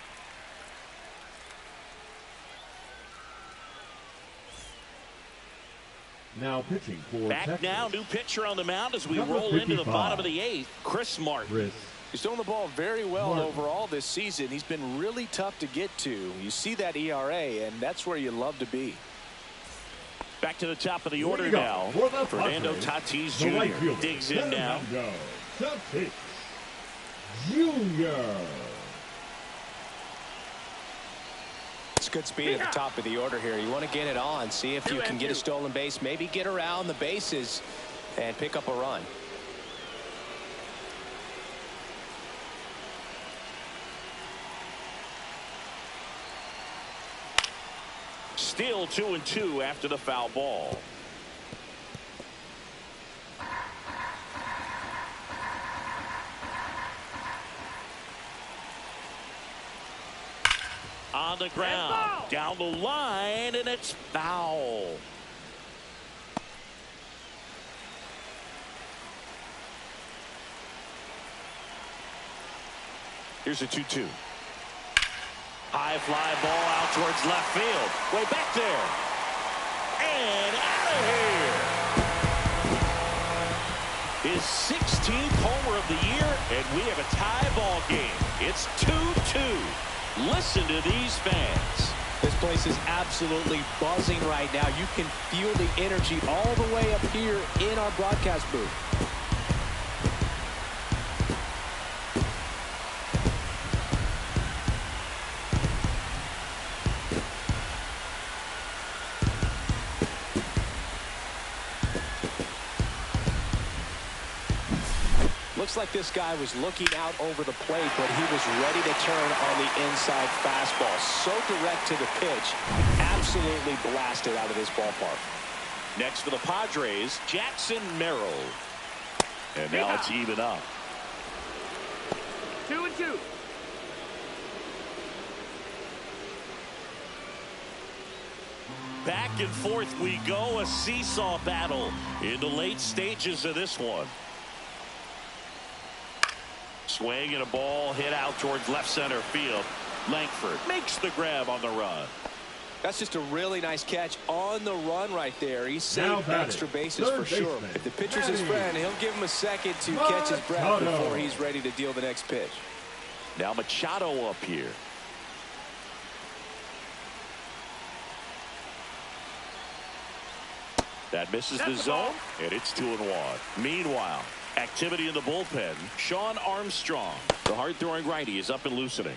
Now pitching for Back Texas. now, new pitcher on the mound as we Number roll into the 55. bottom of the 8th. Chris Martin. He's throwing the ball very well overall this season. He's been really tough to get to. You see that ERA, and that's where you love to be. Back to the top of the order now. Fernando Tatis Jr. digs in now. Tatis Jr. It's good speed at the top of the order here. You want to get it on, see if you can get a stolen base, maybe get around the bases and pick up a run. Still 2-2 after the foul ball. On the ground, down the line, and it's foul. Here's a 2-2. High fly ball out towards left field. Way back there. And out of here. His 16th homer of the year, and we have a tie ball game. It's 2-2. Listen to these fans. This place is absolutely buzzing right now. You can feel the energy all the way up here in our broadcast booth. Looks like this guy was looking out over the plate, but he was ready to turn on the inside fastball. So direct to the pitch. Absolutely blasted out of this ballpark. Next for the Padres, Jackson Merrill. And now it's even up. 2-2. Back and forth we go, a seesaw battle in the late stages of this one. Swing and a ball hit out towards left center field. Langford makes the grab on the run. That's just a really nice catch on the run right there. He saved extra bases for sure. If the pitcher's his friend, he'll give him a second to catch his breath before he's ready to deal the next pitch. Now Machado up here. That misses the zone, and it's 2-1. Meanwhile, activity in the bullpen. Sean Armstrong, the hard-throwing righty, is up and loosening.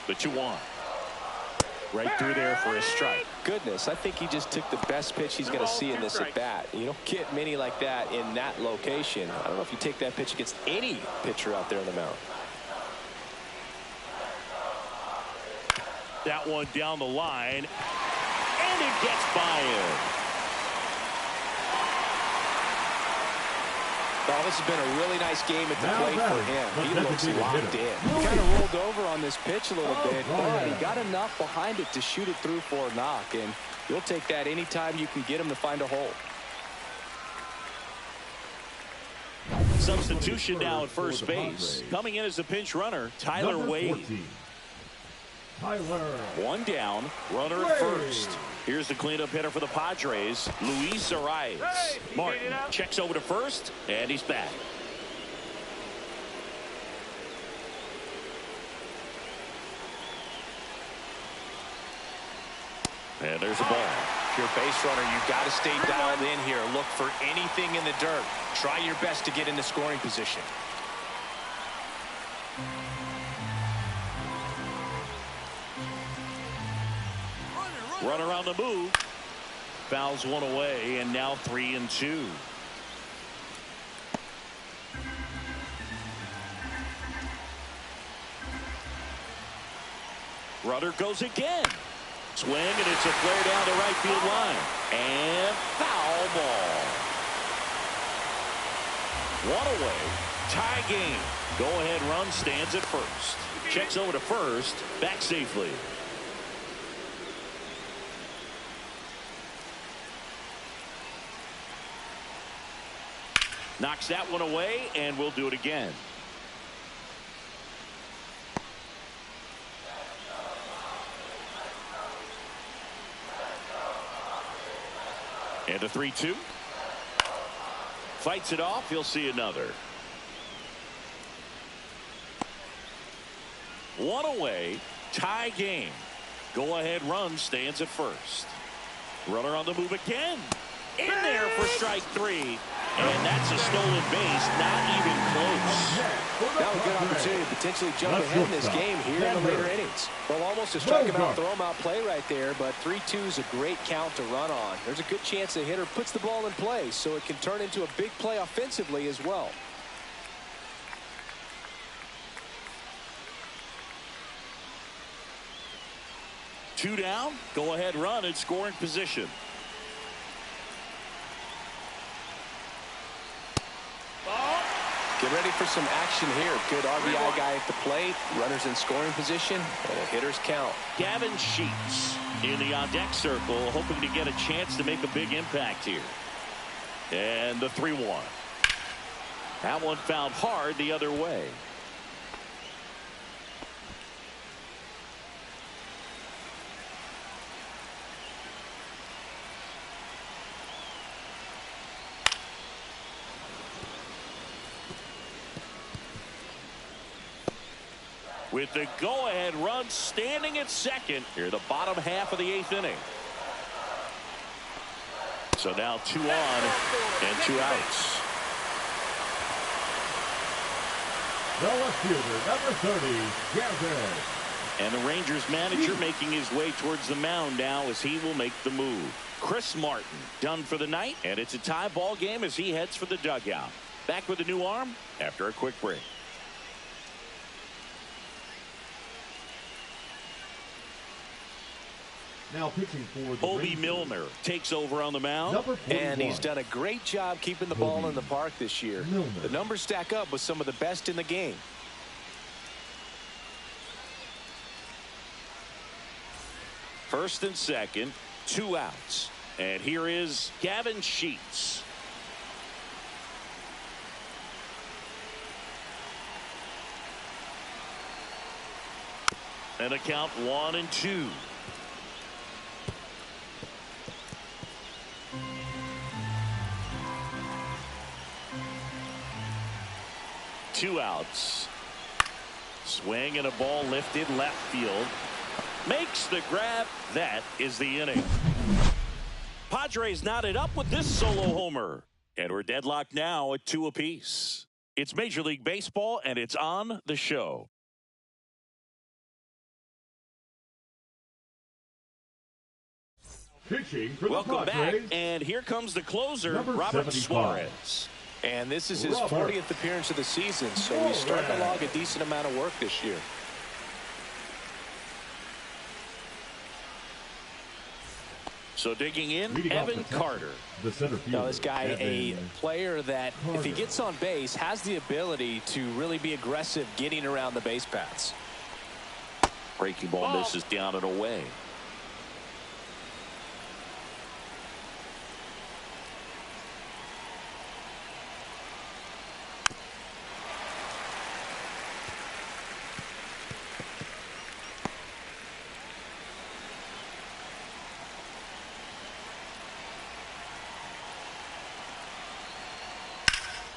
The 2-1. Right through there for a strike. Goodness, I think he just took the best pitch he's going to see in this at bat. You don't get many like that in that location. I don't know if you take that pitch against any pitcher out there on the mound. That one down the line, and it gets by him. Oh, this has been a really nice game at the plate for him. He looks locked in. He kind of rolled over on this pitch a little bit, but he got enough behind it to shoot it through for a knock, and you'll take that anytime you can get him to find a hole. Substitution now at first base. Coming in as a pinch runner, Tyler Wade. One down, runner at first. Here's the cleanup hitter for the Padres, Luis Arias. Martin checks over to first, and he's back. And there's a ball. If you're a base runner, you've got to stay dialed in here. Look for anything in the dirt. Try your best to get into scoring position. Runner on the move. Fouls one away, and now 3-2. Runner goes again. Swing, and it's a flare down the right field line. And foul ball. One away. Tie game. Go-ahead run stands at first. Checks over to first. Back safely. Knocks that one away, and we'll do it again. And a 3-2. Fights it off. He'll see another. One away. Tie game. Go-ahead run stands at first. Runner on the move again. In there for strike 3. And that's a stolen base, not even close. Now a good opportunity to potentially jump ahead in this game here in the later innings. Well, almost a strike him out, throw him out play right there, but 3-2 is a great count to run on. There's a good chance the hitter puts the ball in play, so it can turn into a big play offensively as well. Two down, go ahead run in scoring position. Get ready for some action here. Good RBI guy at the plate. Runners in scoring position. And a hitter's count. Gavin Sheets in the on-deck circle, hoping to get a chance to make a big impact here. And the 3-1. That one found hard the other way. with the go-ahead run standing at second here, the bottom half of the 8th inning. So now 2 on and 2 outs. The left fielder, number 30, Gavin. And the Rangers manager making his way towards the mound now as he will make the move. Chris Martin done for the night, and it's a tie ball game as he heads for the dugout. Back with a new arm after a quick break. Now pitching for the Obi Rangers, Milner takes over on the mound. number 41. And he's done a great job keeping the ball in the park this year. Milner. The numbers stack up with some of the best in the game. First and second, 2 outs. And here is Gavin Sheets. And a count 1-2. Two outs. Swing and a ball lifted left field. Makes the grab. That is the inning. Padres knotted up with this solo homer. And we're deadlocked now at 2 apiece. It's Major League Baseball, and it's on the show. Pitching for Welcome the Padres, back, and here comes the closer, number Robert 75. Suarez. And this is his Robert 40th appearance of the season, so he's starting to log a decent amount of work this year. So digging in, Leading off Evan the top, Carter. the center fielder. Now, this guy, a Evan player that if he Carter. gets on base, has the ability to really be aggressive getting around the base paths. Breaking ball misses down and away.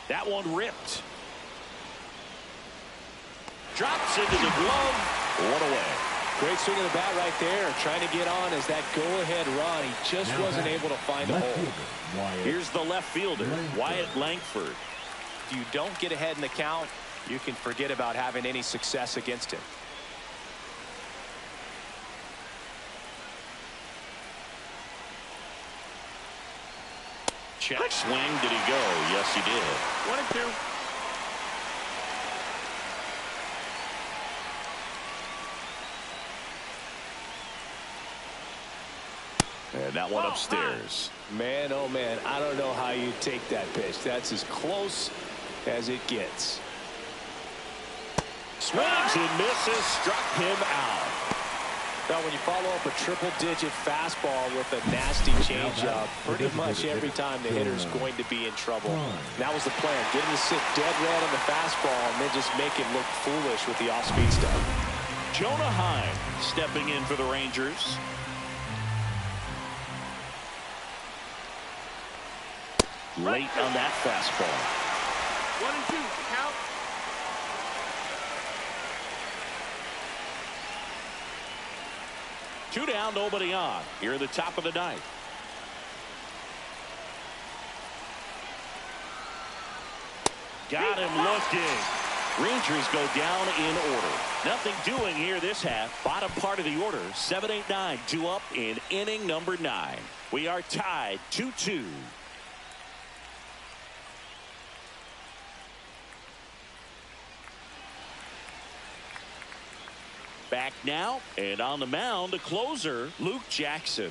That one ripped. Drops into the glove. One away. Great swing of the bat right there. Trying to get on as that go-ahead run. He just Now wasn't back, able to find a left hole. fielder, Wyatt Here's the left fielder, Langford. Wyatt Langford. If you don't get ahead in the count, you can forget about having any success against him. Check swing. Did he go? Yes, he did. 1-2. And that one upstairs. Man, oh man, I don't know how you take that pitch. That's as close as it gets. Swings and misses. Struck him out. Now, when you follow up a triple-digit fastball with a nasty changeup, pretty much every time the hitter's going to be in trouble. That was the plan. Get him to sit dead red on the fastball and then just make him look foolish with the off-speed stuff. Jonah Heim stepping in for the Rangers. Late on that fastball. 1-2. Count. Two down, nobody on. Here at the top of the ninth. Got him looking. Rangers go down in order. Nothing doing here this half. Bottom part of the order. 7-8-9. 2 up in inning number 9. We are tied 2-2. Back now, and on the mound, the closer, Luke Jackson.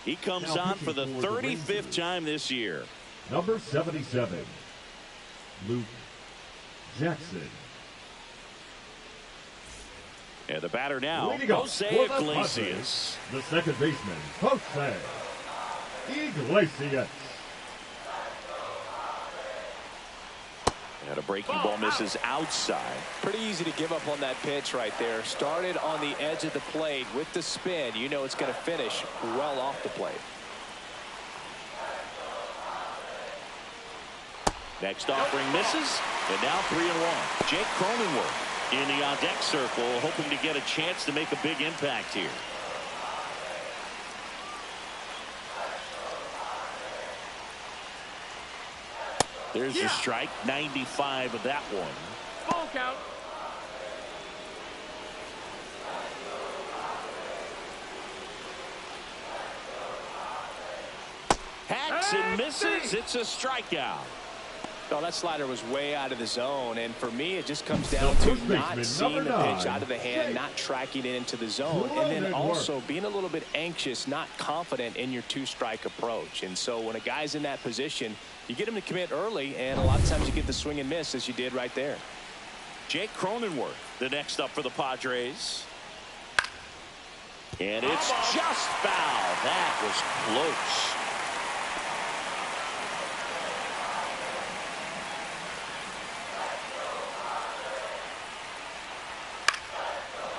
He comes Now on for the pitching for the 35th Rangers. time this year. number 77, Luke Jackson. And the batter now, Leading off Jose for the Iglesias. Padres, the second baseman, Jose Iglesias. And a breaking ball misses outside. Pretty easy to give up on that pitch right there. Started on the edge of the plate with the spin. You know it's going to finish well off the plate. Next offering misses, and now 3-1. Jake Cronenworth in the on-deck circle, hoping to get a chance to make a big impact here. There's a strike, 95 of that one. Ball count. Hacks and misses. It's a strikeout. Well, that slider was way out of the zone, and for me, it just comes down to not seeing the pitch out of the hand, not tracking it into the zone, and then also being a little bit anxious, not confident in your two-strike approach. And so when a guy's in that position, you get him to commit early, and a lot of times you get the swing and miss, as you did right there. Jake Cronenworth, the next up for the Padres. And it's just foul. That was close.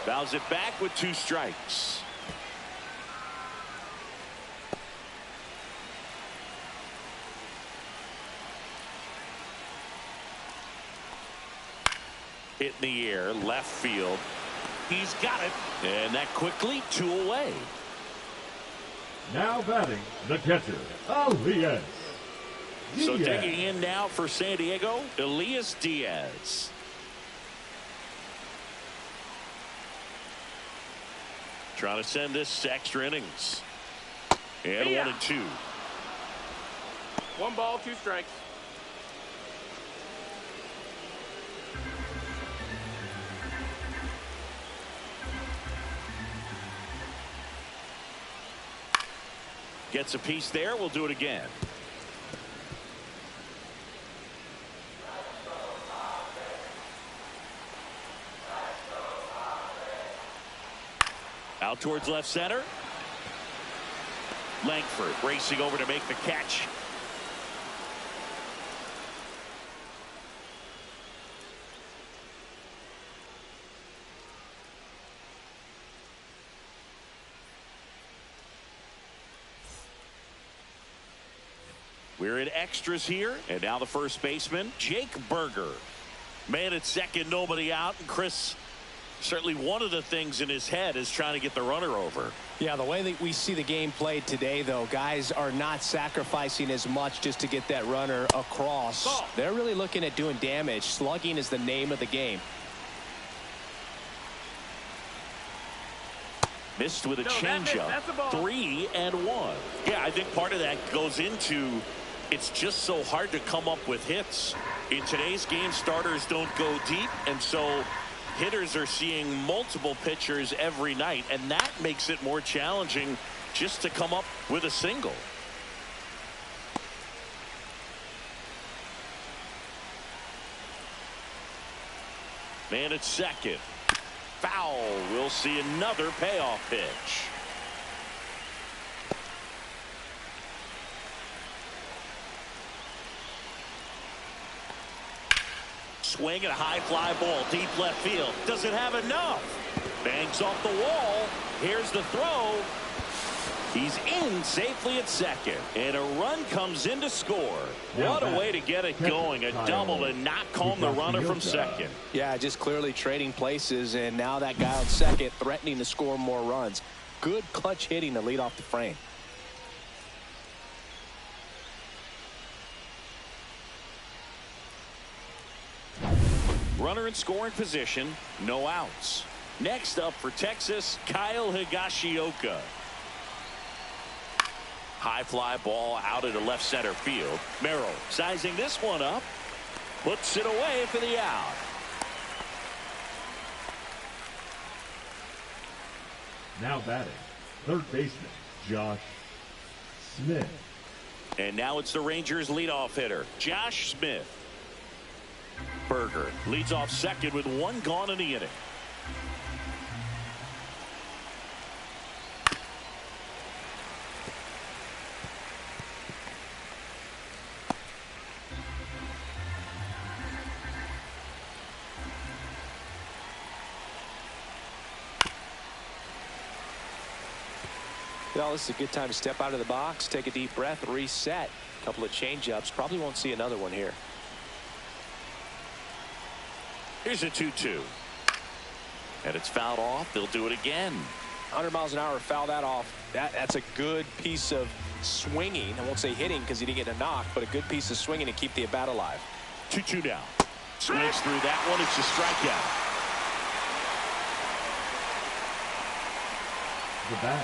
Fouls it back with 2 strikes. Hit in the air, left field. He's got it. And that quickly, 2 away. Now batting, the catcher, Elias. So digging in now for San Diego, Elias Diaz. Trying to send this to extra innings. And 1-2. 1 ball, 2 strikes. Gets a piece there. We'll do it again. Out towards left center. Langford racing over to make the catch. We're in extras here, and now the first baseman, Jake Berger. Man at second, nobody out, and Chris, certainly one of the things in his head is trying to get the runner over. Yeah, the way that we see the game played today, though, guys are not sacrificing as much just to get that runner across. They're really looking at doing damage. Slugging is the name of the game. Missed with a changeup. 3-1. Yeah, I think part of that goes into it's just so hard to come up with hits. In today's game, starters don't go deep, and so hitters are seeing multiple pitchers every night, and that makes it more challenging just to come up with a single. Man at second. Foul. We'll see another payoff pitch. Swing and a high fly ball deep left field. Doesn't have enough. Bangs off the wall. Here's the throw. He's in safely at second, and a run comes in to score. What a way to get it going. A double to knock home the runner from second. Yeah, just clearly trading places, and now that guy on second threatening to score more runs. Good clutch hitting to lead off the frame. Runner in scoring position, no outs. Next up for Texas, Kyle Higashioka. High fly ball out into left center field. Merrill sizing this one up. Puts it away for the out. Now batting, third baseman, Josh Smith. And now it's the Rangers leadoff hitter, Josh Smith. Berger leads off second with 1 gone in the inning. Well, this is a good time to step out of the box, take a deep breath, reset. A couple of change-ups. Probably won't see another one here. Here's a 2-2. And it's fouled off. They'll do it again. 100 miles an hour, foul that off. That's a good piece of swinging. I won't say hitting because he didn't get a knock, but a good piece of swinging to keep the at bat alive. 2-2 now. Swings through that one. It's a strikeout.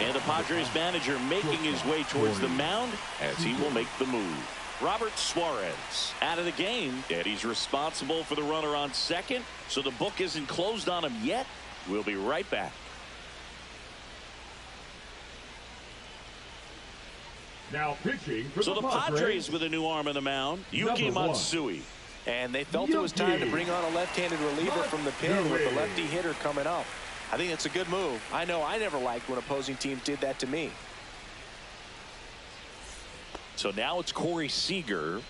And the Padres manager making his way towards the mound as he will make the move. Robert Suarez out of the game, and he's responsible for the runner on second, so the book isn't closed on him yet. We'll be right back. Now pitching for so the Padres with a new arm on the mound, Yuki Matsui. And they felt it was time to bring on a left-handed reliever from the pen with the lefty hitter coming up. I think it's a good move. I know I never liked when opposing teams did that to me. So now it's Corey Seager.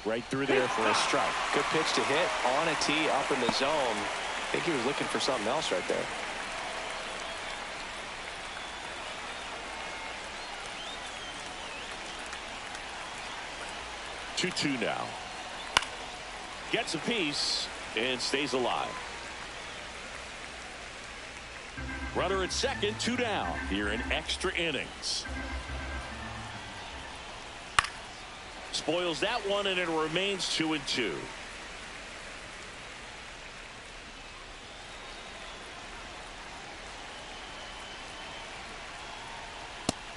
Right through there for a strike. Good pitch to hit on a tee up in the zone. I think he was looking for something else right there. Two now. Gets a piece and stays alive. Runner at second, 2 down here in extra innings. Spoils that one, and it remains 2-2.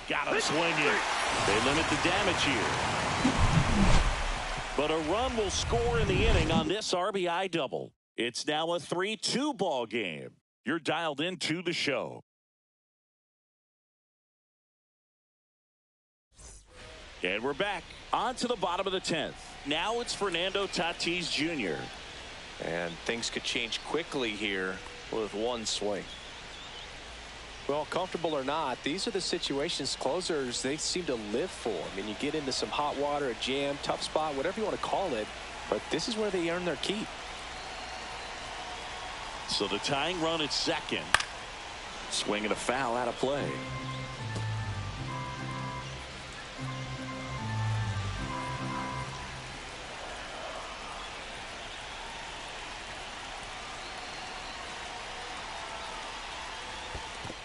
Got him swinging. They limit the damage here. But a run will score in the inning on this RBI double. It's now a 3-2 ball game. You're dialed into the show. And we're back on to the bottom of the 10th. Now it's Fernando Tatis Jr. And things could change quickly here with one swing. Well, comfortable or not, these are the situations closers they seem to live for. I mean, you get into some hot water, a jam, tough spot, whatever you want to call it, but this is where they earn their keep. So the tying run at second. Swinging a foul out of play.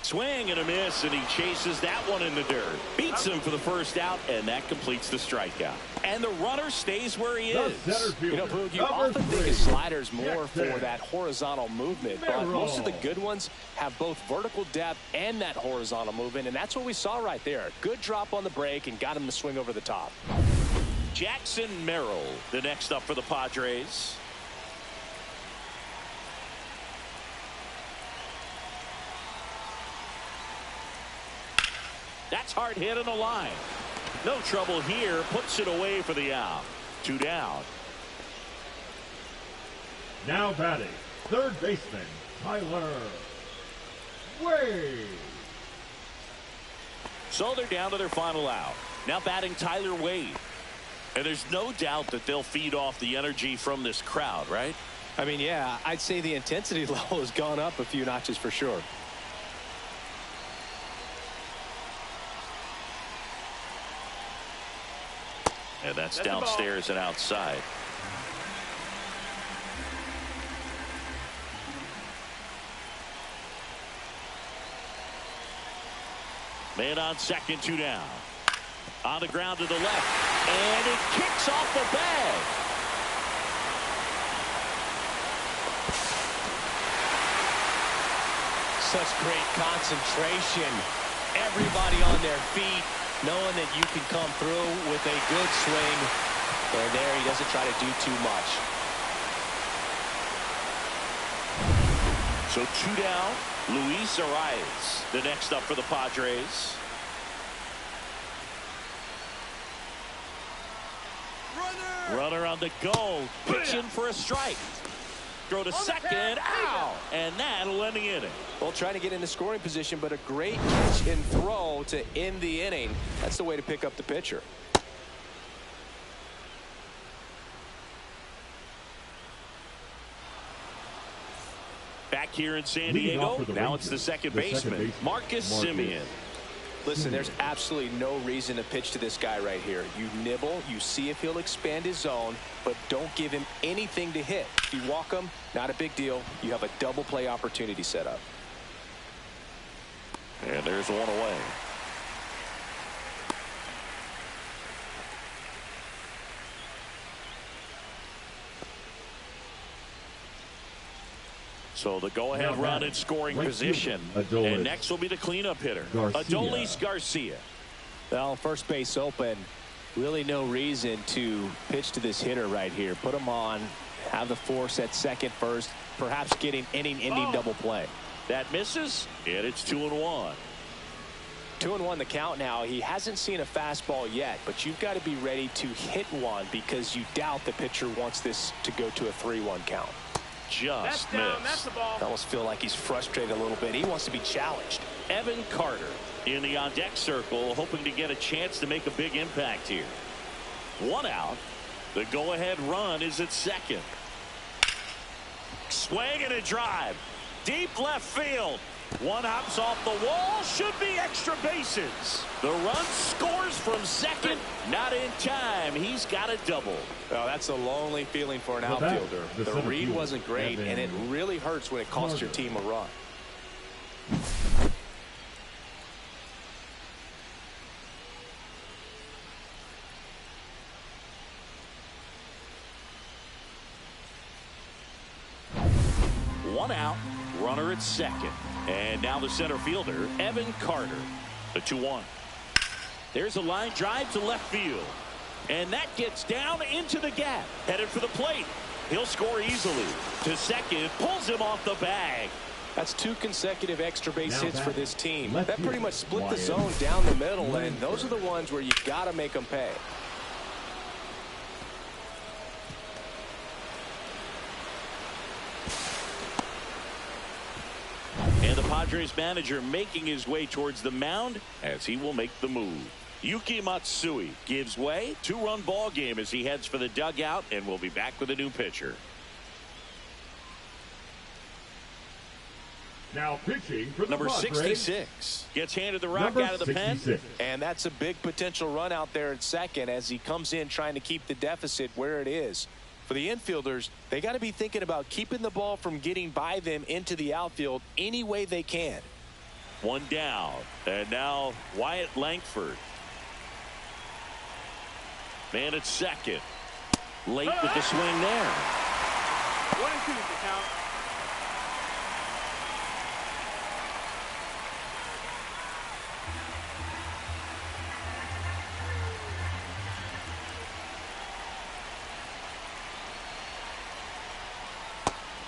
Swing and a miss, and he chases that one in the dirt. Beats him for the first out, and that completes the strikeout. And the runner stays where he is. You know, Boog, you often think of sliders more for that horizontal movement, but most of the good ones have both vertical depth and that horizontal movement, and that's what we saw right there. Good drop on the break and got him to swing over the top. Jackson Merrill, the next up for the Padres. That's hard hit on the line. No trouble here. Puts it away for the out. 2 down. Now batting, third baseman, Tyler Wade. So they're down to their final out. Now batting Tyler Wade. And there's no doubt that they'll feed off the energy from this crowd, right? I mean, yeah, I'd say the intensity level has gone up a few notches for sure. And that's downstairs and outside. Man on second, 2 down. On the ground to the left. And it kicks off the bag. Such great concentration. Everybody on their feet, knowing that you can come through with a good swing. And there he doesn't try to do too much. So 2 down. Luis Arias, the next up for the Padres. Runner on the go. Pitching for a strike. Throw to second. Ow! And that'll end the inning. Well, trying to get into scoring position, but a great catch and throw to end the inning. That's the way to pick up the pitcher. Back here in San Diego, now it's the second baseman, Marcus Semien. Listen, there's absolutely no reason to pitch to this guy right here. You nibble, you see if he'll expand his zone, but don't give him anything to hit. If you walk him, not a big deal. You have a double play opportunity set up. And there's one away. So the go-ahead run in scoring position. And next will be the cleanup hitter, Adolis Garcia. Well, first base open. Really no reason to pitch to this hitter right here. Put him on, have the force at second first, perhaps getting inning-ending double play. That misses, and it's 2-1. 2-1 the count now. He hasn't seen a fastball yet, but you've got to be ready to hit one because you doubt the pitcher wants this to go to a 3-1 count. Just that's down. missed. That's the ball. I almost feel like he's frustrated a little bit. He wants to be challenged. Evan Carter in the on-deck circle, hoping to get a chance to make a big impact here. One out. The go-ahead run is at second. Swing and a drive. Deep left field. One hops off the wall. Should be extra bases. The run scores from second. Not in time. He's got a double. Well, that's a lonely feeling for an outfielder. The read wasn't great, and it really hurts when it costs your team a run. One out. Runner at second. And now the center fielder, Evan Carter. The 2-1. There's a line drive to left field. And that gets down into the gap. Headed for the plate. He'll score easily. To second. Pulls him off the bag. That's 2 consecutive extra base hits for this team. That pretty much split the zone down the middle. And those are the ones where you got to make them pay. And the Padres manager making his way towards the mound as he will make the move. Yuki Matsui gives way. 2-run ball game as he heads for the dugout, and we'll be back with a new pitcher. Now pitching for the Number Padres. 66 gets handed the rock out of the pen. And that's a big potential run out there at second as he comes in trying to keep the deficit where it is. For the infielders, they got to be thinking about keeping the ball from getting by them into the outfield any way they can. One down. And now Wyatt Langford. Man at second. Late with the swing there. 1-2 the count.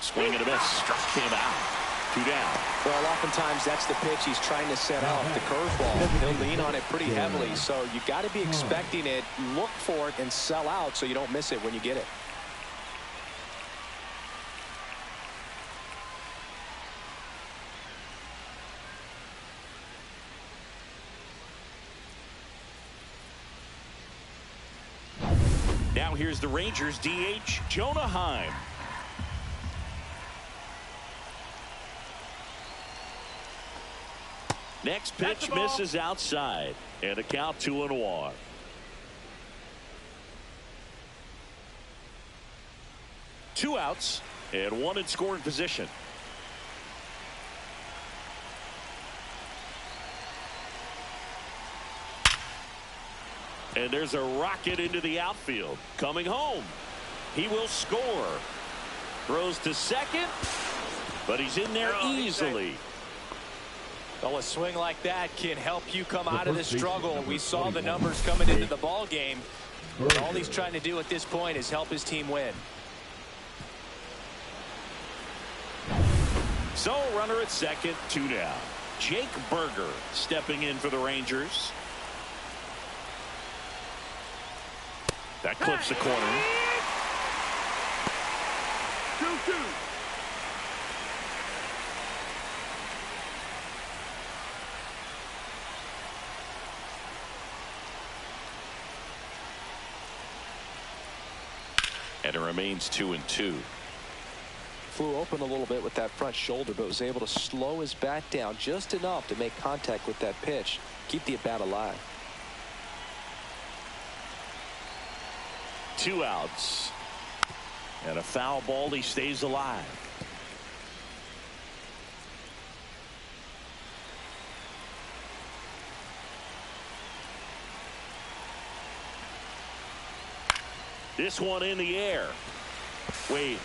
Swing and a miss. Struck him out. 2 down. Well, oftentimes that's the pitch he's trying to set off, the curveball. He'll lean on it pretty heavily, so you got to be expecting it, look for it, and sell out so you don't miss it when you get it. Now here's the Rangers DH, Jonah Heim. Next pitch misses outside, and a count 2-1. Two outs and one in scoring position. And there's a rocket into the outfield. Coming home. He will score. Throws to second, but he's in there easily. Well, a swing like that can help you come out of the struggle. We saw the numbers coming into the ball game. All he's trying to do at this point is help his team win. So runner at second, 2 down. Jake Berger stepping in for the Rangers. That clips the corner. 2-2. And it remains 2-2. flew open a little bit with that front shoulder, but was able to slow his bat down just enough to make contact with that pitch, keep the at-bat alive. 2 outs. And a foul ball. He stays alive. This one in the air. Wade.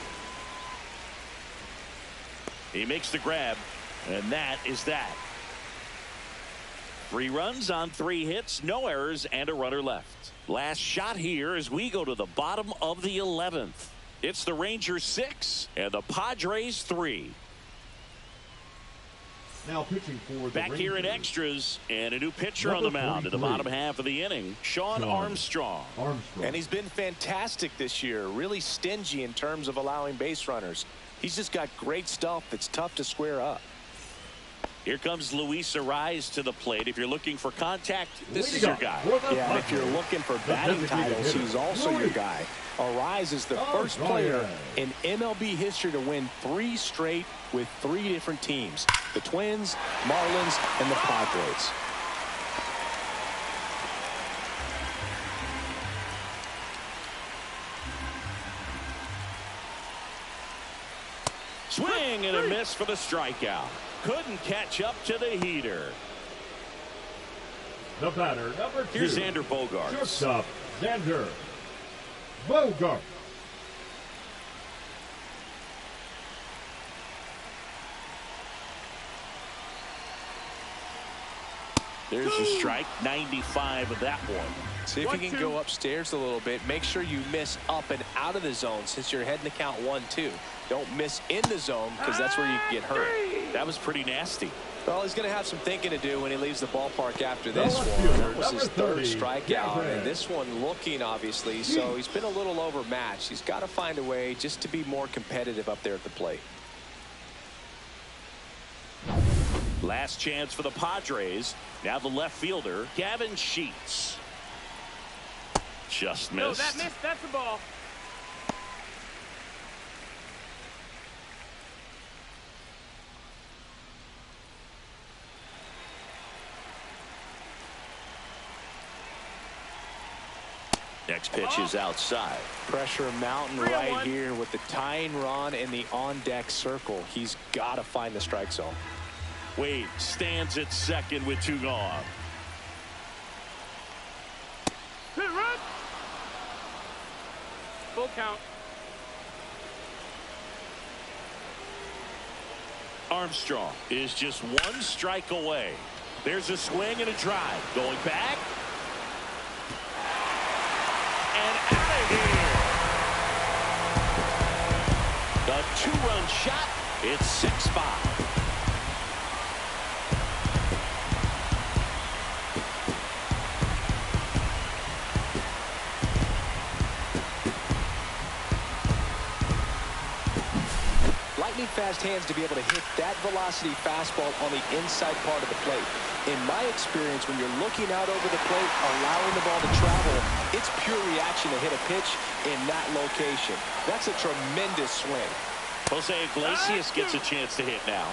He makes the grab, and that is that. 3 runs on 3 hits, no errors, and a runner left. Last shot here as we go to the bottom of the 11th. It's the Rangers 6 and the Padres 3. Now pitching for the Back Rangers. here in extras, and a new pitcher on the mound in the bottom half of the inning, Sean Armstrong. And he's been fantastic this year, really stingy in terms of allowing base runners. He's just got great stuff that's tough to square up. Here comes Luis Arraez to the plate. If you're looking for contact, this is your guy. Yeah, and if you're looking for batting titles, he's also your guy. Arraez is the first player in MLB history to win 3 straight with 3 different teams: the Twins, Marlins, and the Padres. Swing and a miss for the strikeout. Couldn't catch up to the heater. The batter, number 2. Here's Xander Bogaerts. Shortstop, Xander Bogaerts. There's a strike. 95 of that one. See if you can go upstairs a little bit. Make sure you miss up and out of the zone since you're heading to count 1-2. Don't miss in the zone because that's where you can get hurt. That was pretty nasty. Well, he's going to have some thinking to do when he leaves the ballpark after this one. That was his 3rd strikeout, and this one looking, obviously, so he's been a little overmatched. He's got to find a way just to be more competitive up there at the plate. Last chance for the Padres. Now the left fielder, Gavin Sheets. Just missed. No, that missed. That's a ball. Next pitch is outside. Pressure mountain right here with the tying run in the on-deck circle. He's got to find the strike zone. Wade stands at second with 2 gone. Hit run. Full count. Armstrong is just 1 strike away. There's a swing and a drive. Going back. And out of here. The 2-run shot. It's 6-5. Lightning fast hands to be able to hit that velocity fastball on the inside part of the plate. In my experience, when you're looking out over the plate, allowing the ball to travel, it's pure reaction to hit a pitch in that location. That's a tremendous swing. Jose Iglesias gets a chance to hit now.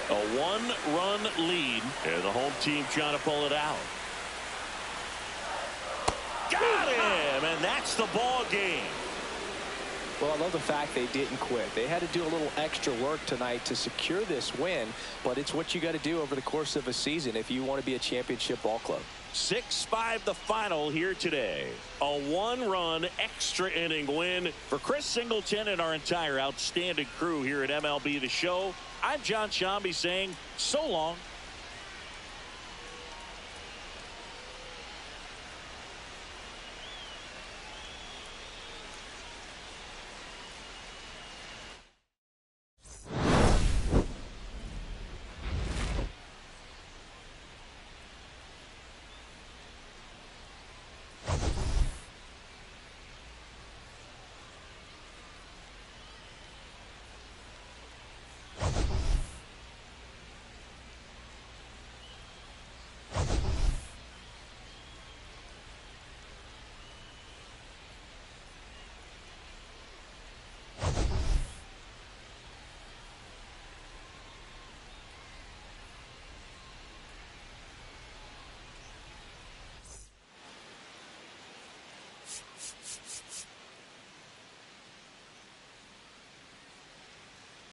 A 1-run lead, and the home team trying to pull it out. Got him, and that's the ball game. Well, I love the fact they didn't quit. They had to do a little extra work tonight to secure this win, but it's what you got to do over the course of a season if you want to be a championship ball club. 6-5 the final here today. A 1-run extra inning win for Chris Singleton and our entire outstanding crew here at MLB The Show. I'm John Shambi saying so long